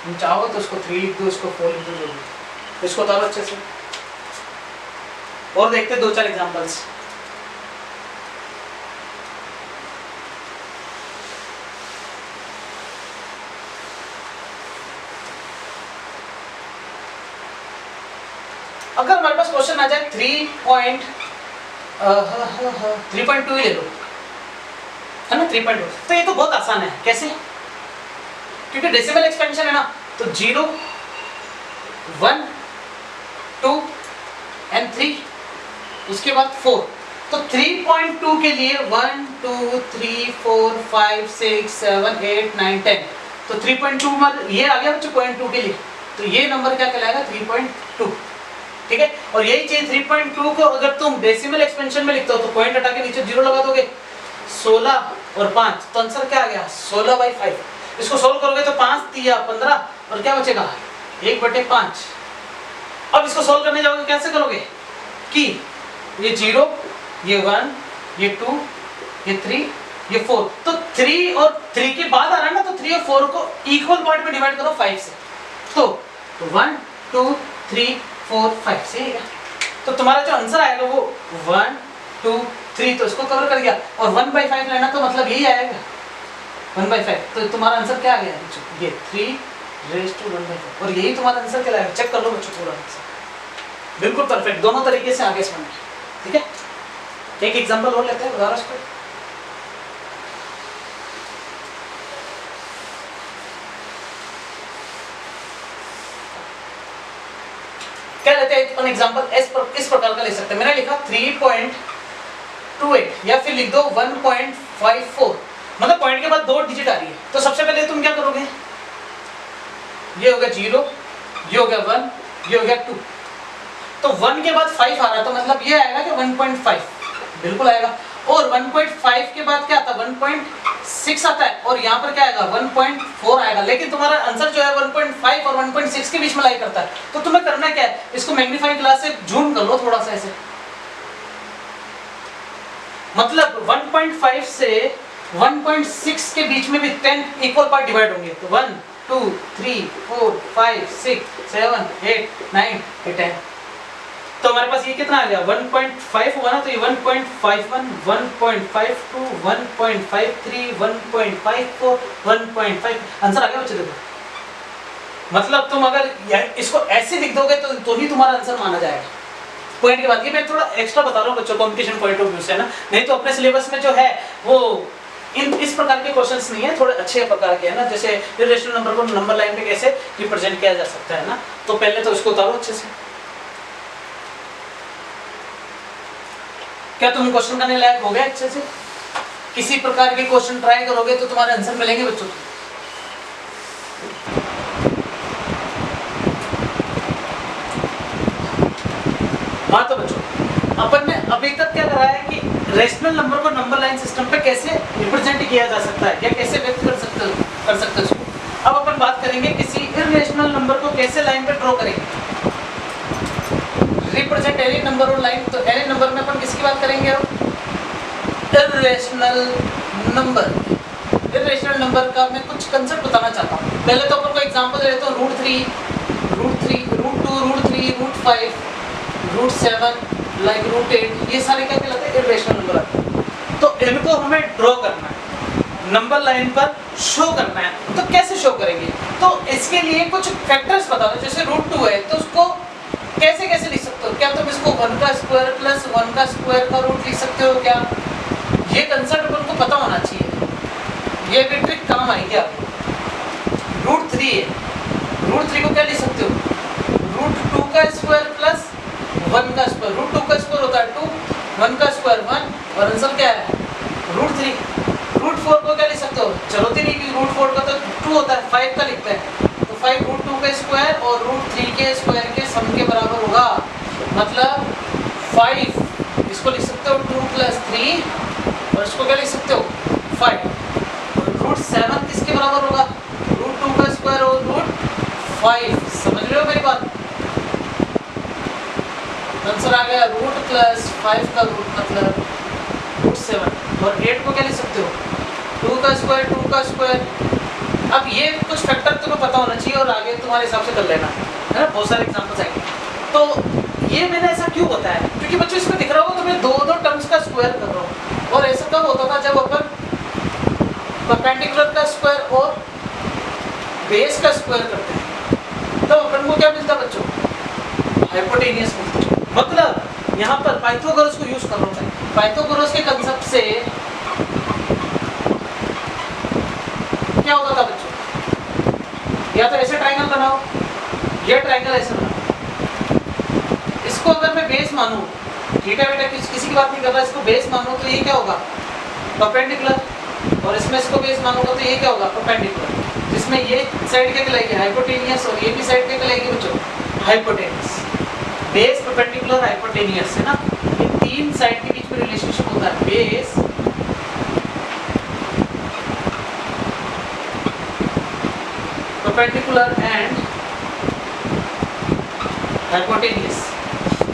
तुम चाहो तो इसको 3 लिख दो, इसको 4 लिख दो, जरूर इसको उतारो अच्छे से। और देखते 2-4 एग्जांपल्स। अगर हमारे पास क्वेश्चन आ जाए 3.2 ही ले लो, है ना 3.2, तो ये तो बहुत आसान है। कैसे, क्योंकि डेसिमल एक्सपेंशन है ना, तो 0 1 2 एंड 3, उसके बाद 4, तो 3.2 के लिए 1 2 3 4 5 6 7 8 9 10, तो 3.2 में ये आ गया बच्चों 0.2 के लिए, तो ये नंबर क्या कहलाएगा 3.2। ठीक है। और यही चीज 3.2 को अगर तुम डेसिमल एक्सपेंशन में लिखते हो तो पॉइंट हटा के नीचे 0 लगा दोगे, 16 और 5 तो आंसर क्या आ गया 16/5। इसको सोल्व करोगे तो 5 3 15 और क्या बचेगा 1/5। अब इसको सोल्व करने जाओगे कैसे करोगे कि ये 0 ये 1 ये 2 ये 3 ये 4, तो 3 और 3 के बाद आ रहा है ना, तो 3 और 4 को इक्वल पार्ट में डिवाइड करो 5 से, तो 1 2 3 4 5 से आएगा। तो तुम्हारा जो आंसर आएगा वो 1 2 3, तो इसको कवर कर गया। और 1/5 लेना तो मतलब यही आएगा 1/5, तो तुम्हारा आंसर क्या आ गया ये 3⁻⁴ और यही तुम्हारा आंसर क्या आएगा। चेक कर लो बच्चों पूरा आंसर बिल्कुल परफेक्ट, दोनों तरीके से आगे समझ। ठीक है, एक एग्जांपल और लेते हैं, बता रहा उसको। क्या लेते हैं अपन एग्जांपल इस प्रकार का ले सकते हैं। मैंने लिखा 3.28 या फिर लिख दो 1.54, मतलब पॉइंट के बाद 2 डिजिट आ रही है। तो सबसे पहले तुम क्या करोगे, ये हो गया 0, ये हो गया 1, ये हो गया 2, तो 1 के बाद 5 आ रहा है तो मतलब ये आएगा कि 1.5 बिल्कुल आएगा। और 1.5 के बाद क्या आता है 1.6 आता है, और यहाँ पर क्या आएगा 1.4 आएगा। लेकिन तुम्हारा आंसर जो है 1.5 और 1.6 के बीच में लाई करता है, तो तुम्हें करना क्या है, इसको मैग्नीफाइंग ग्लास से जूम कर लो थोड़ा सा ऐसे, मतलब 1.5 से 1.6 के बीच में भी 10 इक्वल पार्ट डिवाइड होंगे, तो 1 2 3 4 5 6 7 8 9 10। तो हमारे पास ये कितना आ गया 1.5 हुआ ना, तो ये 1.51 1.52 1.53 1.54 1.5 आंसर आ गया बच्चे। देखो मतलब तुम अगर इसको ऐसे लिख दोगे तो ही तुम्हारा आंसर माना जाएगा पॉइंट के बाद। ये मैं थोड़ा एक्स्ट्रा बता रहा हूँ बच्चों कॉम्पिटिशन पॉइंट ऑफ व्यू से ना, नहीं तो अपने सिलेबस में जो है वो इस प्रकार के क्वेश्चंस नहीं है, थोड़े अच्छे प्रकार के है ना, जैसे इर्रेशनल नंबर को नंबर लाइन पे कैसे रिप्रेजेंट किया जा सकता है ना। तो पहले तो इसको उतारो अच्छे से। क्या तुम क्वेश्चन करने लायक हो गए अच्छे से? किसी प्रकार के क्वेश्चन ट्राई करोगे तो तुम्हारे आंसर मिलेंगे बच्चों। हाँ तो बच्चों अपन ने अभी तक क्या करा है कि रेशनल नंबर को नंबर लाइन सिस्टम पे कैसे रिप्रेजेंट किया जा सकता है या कैसे व्यक्त कर सकते हो उसको। अब अपन बात करेंगे किसी इर्रेशनल नंबर को कैसे लाइन पे ड्रॉ करेंगे, रिप्रेजेंट एनी नंबर और लाइन। तो एनी नंबर में अपन किसकी बात करेंगे, अब इर्रेशनल नंबर। इर्रेशनल नंबर का मैं कुछ कंसेप्ट बताना चाहता हूँ। पहले तो अपन को एग्जांपल दे देता हूँ, √3 √2 √3 √5 √7 लाइक √8, ये सारे क्या कहलाते हैं इर्रेशनल नंबर आते हैं। तो इनको हमें ड्रॉ करना है, नंबर लाइन पर शो करना है। तो कैसे शो करेंगे, तो इसके लिए कुछ फैक्टर्स बता दो। जैसे √2 है तो उसको कैसे कैसे लिख सकते हो, क्या तुम इसको 1 का स्क्वायर प्लस 1 का स्क्वायर का रूट लिख सकते हो क्या, ये कंसेप्ट उनको पता होना चाहिए, ये भी ट्रिक काम आएगी आपको। √3 है, √3 को क्या लिख सकते हो, √2 का स्क्वायर प्लस 1 का स्क्वायर। √2 का स्क्वायर होता है 2, 1 का स्क्वायर 1 और आंसर क्या है √3। √4 को क्या लिख सकते हो, जरूरत ही नहीं कि √4 का तो 2 होता है, 5 का लिखते हैं, तो 5 √2 का स्क्वायर और √3 के स्क्वायर के सम के बराबर होगा, मतलब 5। इसको लिख सकते हो 2 + 3 और इसको क्या लिख सकते हो 5। √7 किसके बराबर होगा, √2 का स्क्वायर और √5। समझ रहे हो मेरी बात, आंसर आ गया रूट प्लस 5 का रूट मतलब √7। और 8 को क्या लिख सकते हो 2 का स्क्वायर 2 का स्क्वायर। अब ये कुछ फैक्टर तुम्हें पता होना चाहिए और आगे तुम्हारे हिसाब से कर लेना है ना, बहुत सारे एग्जांपल्स आएंगे। तो ये मैंने ऐसा क्यों बताया, क्योंकि बच्चों इसमें दिख रहा होगा तुम्हें दो टर्म्स का स्क्वायर कर रहा हूँ। और ऐसा कब होता था, जब अपन परपेंडिकुलर का स्क्वायर और बेस का स्क्वायर करते हैं, तो अपन को क्या मिलता बच्चों, हाइपोटेनियस मिलता। मतलब यहाँ पर पाइथागोरस को यूज कर रहा हूँ। पाइथागोरस के कंसेप्ट से क्या होता था बच्चों, या तो ऐसे ट्रायंगल बनाओ, ये ट्रायंगल ऐसे बनाओ, इसको अगर मैं बेस मानूं, ठीक है बेटा किसी की बात नहीं कर रहा, इसको बेस मानो तो ये क्या होगा परपेंडिकुलर, और इसमें इसको बेस मानूंगा तो ये क्या होगा परपेंडिकुलर, जिसमें ये साइड क्या कहलाएगी हाइपोटेनियस और ये भी साइड क्या कहलाएगी बच्चों हाइपोटेनियस। बेस परपेंडिकुलर हाइपोटेनियस है ना, ये तीन साइड के बीच में रिलेशनशिप होता है, बेस परपेंडिकुलर एंड हाइपोटेनियस।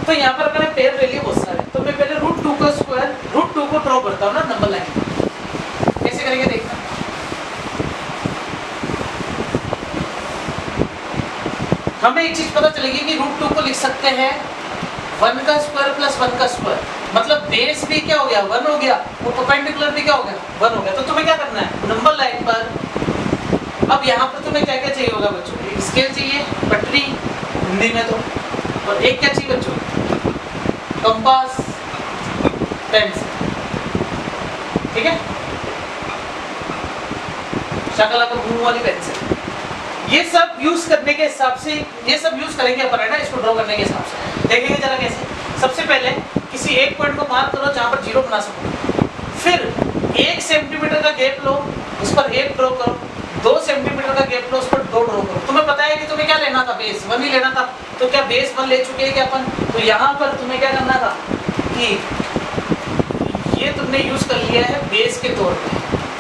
तो यहाँ पर मैंने पेयर ले लिए बहुत सारे, तो मैं पहले √2 का स्क्वायर √2 को ड्रॉ करता हूँ ना नंबर लाइन। कैसे करेंगे देखना, हमें एक चीज पता चलेगी कि √2 को लिख सकते हैं 1 का स्क्वायर प्लस 1 का स्क्वायर, मतलब बेस भी क्या हो गया 1 हो गया, और परपेंडिकुलर भी क्या हो गया 1 हो गया। तो तुम्हें क्या करना है नंबर लाइन पर, अब यहाँ पर तुम्हें क्या क्या चाहिए होगा बच्चों, एक स्केल चाहिए, पटरी हिंदी में तो, और एक क्या चाहिए बच्चों, कंपास, पेंसिल, ठीक है, शकल का मुंह वाली पेंसिल। ये सब यूज करने के हिसाब से, ये सब यूज करेंगे अपन है ना इसको ड्रॉ करने के हिसाब से। देखेंगे जरा कैसे। सबसे पहले किसी एक पॉइंट को मार्क करो जहां पर जीरो बना सको, फिर 1 सेंटीमीटर का गैप लो, उस पर 1 ड्रॉ करो, 2 सेंटीमीटर का गैप लो, उस पर 2 ड्रॉ करो। तुम्हें पता है कि तुम्हें क्या लेना था, बेस 1 ही लेना था, तो क्या बेस 1 ले चुके हैं क्या अपन, तो यहाँ पर तुम्हें क्या करना था कि ये तुमने यूज कर लिया है बेस के तौर पे,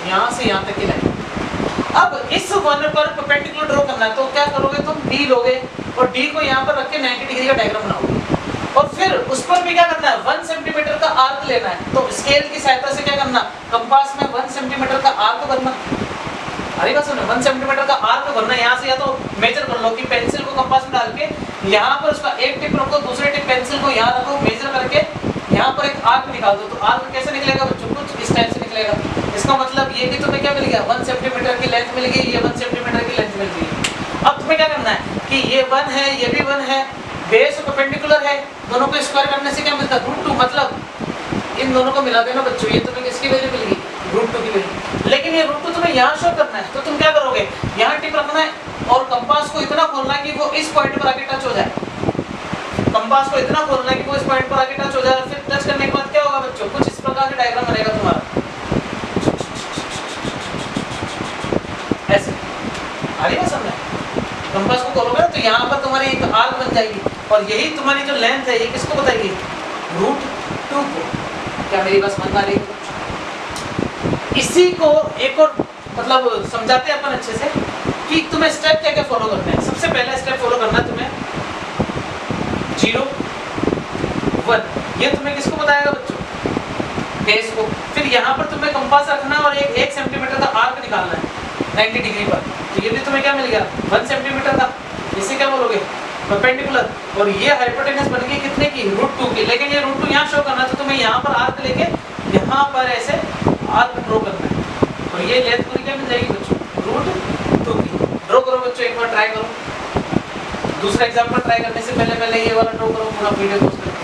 यहाँ से यहाँ तक की लाइन। अब इस 1 पर परपेंडिकुलर ड्रॉ करना है, तो क्या करोगे तुम, D लोगे और D को यहाँ पर रख के 90 डिग्री का डायग्राम बनाओगे, और फिर उस पर भी क्या करना है 1 सेंटीमीटर का आर्क लेना है। तो स्केल की सहायता से क्या करना, कंपास में 1 सेंटीमीटर का आर्क भरना। अरे बात सुनो, 1 सेंटीमीटर का आर्क भरना, यहाँ से या तो मेजर कर लो कि पेंसिल को कंपास में डाल के यहाँ पर उसका एक टिप रखो, दूसरे टिप पेंसिल को यहाँ रखो, मेजर करके यहाँ पर एक आर्क निकाल दो। तो आर्क कैसे निकलेगा बच्चों, कुछ इस टाइप से निकलेगा। इसका मतलब ये कि तुम्हें क्या मिल गया 1 सेंटीमीटर की लेंथ मिल गई, ये 1 सेंटीमीटर की लेंथ मिल गई। अब तुम्हें क्या करना है कि ये 1 है, ये भी 1 है, बेस परपेंडिकुलर है, दोनों को स्क्वायर करने से क्या मिलता है √2, मतलब इन दोनों को मिला देना बच्चों, ये तुम्हें किसकी वैल्यू मिल गई √2 की वैल्यू। लेकिन ये √2 तुम्हें यहाँ शो करना है, तो तुम क्या करोगे, यहाँ टिप रखना है और कंपास को इतना खोलना है कि वो इस पॉइंट पर आके टच हो जाए। कंपास को इतना खोलना है कि वो इस पॉइंट पर आके टच हो जाए, और फिर टच करने के बाद क्या होगा बच्चों, कुछ इस प्रकार का डायग्राम बनेगा तुम्हारा ऐसे। आ रही है समझ, कंपास को खोलोगे तो यहाँ पर तुम्हारी एक आर्क बन जाएगी, और यही तुम्हारी जो लेंथ है ये किसको बताएगी, √2 को। क्या मेरी बात समझ आ रही है? इसी को एक और मतलब समझाते हैं अपन अच्छे से कि तुम्हें स्टेप क्या क्या फॉलो करना है। सबसे पहला स्टेप फॉलो करना है तुम्हें 0 1, ये तुम्हें किसको बताएगा बच्चों, बेस को। फिर यहाँ पर तुम्हें कंपास रखना और एक 1 सेंटीमीटर का आर्क निकालना है 90 डिग्री पर। तो ये भी तुम्हें क्या मिल गया 1 सेंटीमीटर का, इसे क्या बोलोगे परपेंडिकुलर, और ये हाइपोटेनस बन गई कितने की √2 की। लेकिन ये √2 यहाँ शो करना है, तो तुम्हें यहाँ पर आर्क लेके यहाँ पर ऐसे आर्क ड्रॉ करना है, और ये लेंथ पूरी क्या मिल जाएगी बच्चों √2 की। ड्रॉ करो बच्चों, एक बार ट्राई करो। दूसरा एग्जांपल ट्राई करने से पहले ये वाला ड्रॉ करो पूरा वीडियो पोस्ट करके।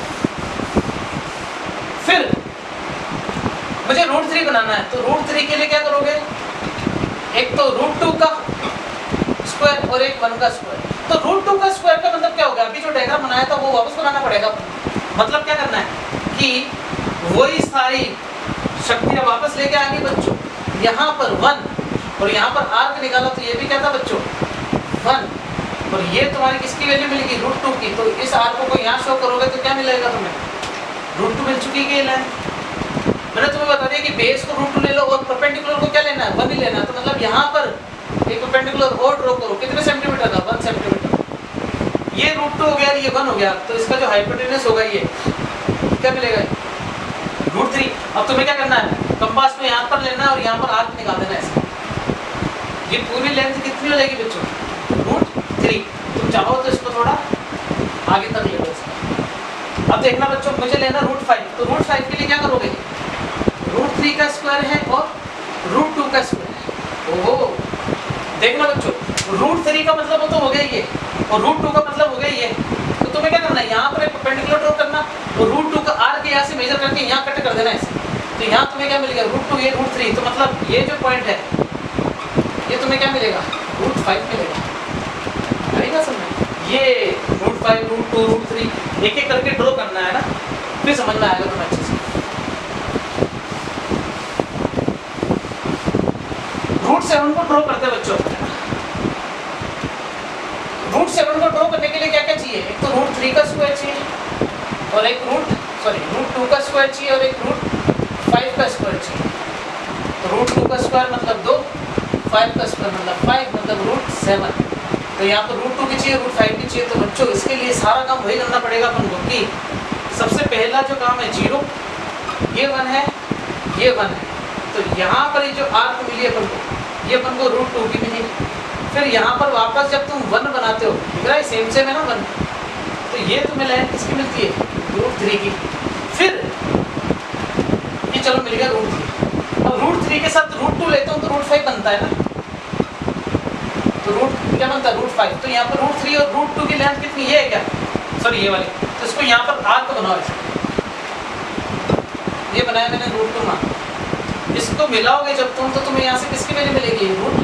फिर मुझे √3 बनाना है, तो √3 के लिए क्या करोगे, एक तो √2 का स्क्वायर और एक 1 का स्क्वायर। तो √2 का स्क्वायर का मतलब क्या हो गया, अभी जो डायग्राम बनाया था वो वापस बनाना पड़ेगा। मतलब क्या करना है कि वही सारी शक्तियां वापस लेके आ गई बच्चों, यहाँ पर 1 और यहाँ पर आर्क निकाला, तो ये भी क्या था बच्चों 1, और ये तुम्हारी किसकी वैल्यू मिलेगी √2 की। तो इस आर्क को यहाँ शो करोगे तो क्या मिलेगा तुम्हें, √2 मिल चुकी है। मैंने तुम्हें बता दिया कि बेस को √2 ले लो और परपेंडिकुलर को क्या लेना है 1 ही लेना है। तो मतलब यहाँ पर एक परपेंडिकुलर और ड्रॉ करो, कितने सेंटीमीटर का 1 सेंटीमीटर। ये √2 हो गया, ये 1 हो गया, तो इसका जो हाइपोटेनस होगा ये क्या मिलेगा √3। अब तुम्हें क्या करना है, कंपास में यहाँ पर लेना है और यहाँ पर आर्क निकाल देना ऐसे। ये पूरी लेंथ कितनी हो जाएगी बच्चों √3। तुम चाहो तो इसको थोड़ा आगे तक ले लो इसको। अब देखना बच्चों, मुझे लेना √5, तो √5 के लिए क्या करोगे, √3 का स्क्वायर है और √2 का स्क्वायर है। ओहो देखना बच्चों, √3 का मतलब वो तो हो गया ये, और √2 का मतलब हो गया ये। तो तुम्हें क्या करना है, यहाँ पर एक परपेंडिकुलर ड्रॉ करना और √2 का आर्क यहाँ से मेजर करके यहाँ कट कर देना ऐसे। तो यहाँ तुम्हें क्या मिलेगा √2, ये √3, तो मतलब ये जो पॉइंट है ये तुम्हें क्या मिलेगा √5 मिलेगा। आएगा समझ, ये √5 √2 √3 एक एक करके ड्रॉ करना है ना, फिर समझ में आएगा तुम्हें अच्छे से। √7 को ड्रॉ करते हैं बच्चों। √7 को ड्रॉ करने के लिए क्या क्या चाहिए, एक तो √3 का स्क्वायर चाहिए, और एक रूट 2 का स्क्वायर चाहिए और एक रूट 5 का स्क्वायर चाहिए। तो रूट 2 का स्क्वायर मतलब 2, 5 का स्क्वायर मतलब 5 मतलब रूट 7। तो यहाँ पर रूट 2 की चाहिए, रूट 5 की चाहिए। तो बच्चों इसके लिए सारा काम वही करना पड़ेगा अपन को कि सबसे पहला जो काम है 0, ये 1 है, ये 1 है। तो यहाँ पर ये जो आर्क मिली अपन को, ये अपन को रूट 2 की मिली। फिर यहाँ पर वापस जब तुम 1 बनाते हो, दिख रहा है सेम सेम है ना 1, तो ये तुम्हें लाइन किसकी मिलती है, रूट 3 की। फिर ये चलो मिल गया रूट 3। अब रूट 3 के साथ रूट 2 लेता हूँ तो रूट 5 बनता है ना, तो रूट क्या बनता है, रूट 5। तो यहाँ पर रूट 3 और रूट 2 की लेंथ कितनी, ये है क्या, सॉरी ये वाली। तो इसको यहाँ पर आर्क बनाओ ऐसे, ये बनाया मैंने रूट 2 मान। इसको मिलाओगे जब तुम, तो तुम्हें यहाँ से किसकी वैल्यू मिलेगी, रूट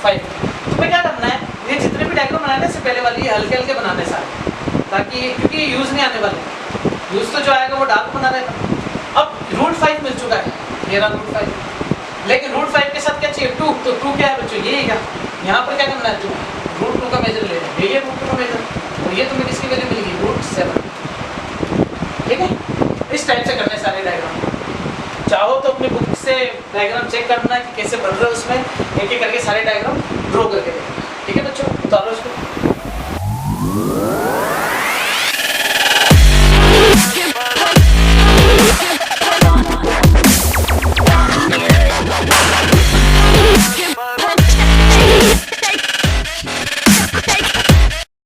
5। तुम्हें क्या करना है, ये जितने भी डायग्राम बनाने से पहले वाली हल्के हल्के बनाने सारे, ताकि क्योंकि ये यूज़ नहीं आने वाले, यूज़ तो जो आएगा वो डार्क बना रहेगा। अब रूट 5 मिल चुका है, ये रहा रूट 5। लेकिन रूट 5 के साथ क्या चाहिए, 2। तो 2 क्या है बच्चों, ये है क्या, यहाँ पर क्या करना है, तुम्हें रूट 2 का मेजर ले लेना, ये रूट 2 का मेजर। तो ये तुम्हें किसकी वैल्यू मिलेगी, रूट 7। ठीक है, इस टाइप से करने सारे डायग्राम। चाहो तो अपनी बुक से डायग्राम चेक करना कि कैसे बन रहे हो, उसमें एक एक करके सारे डायग्राम ड्रॉ करके देखना।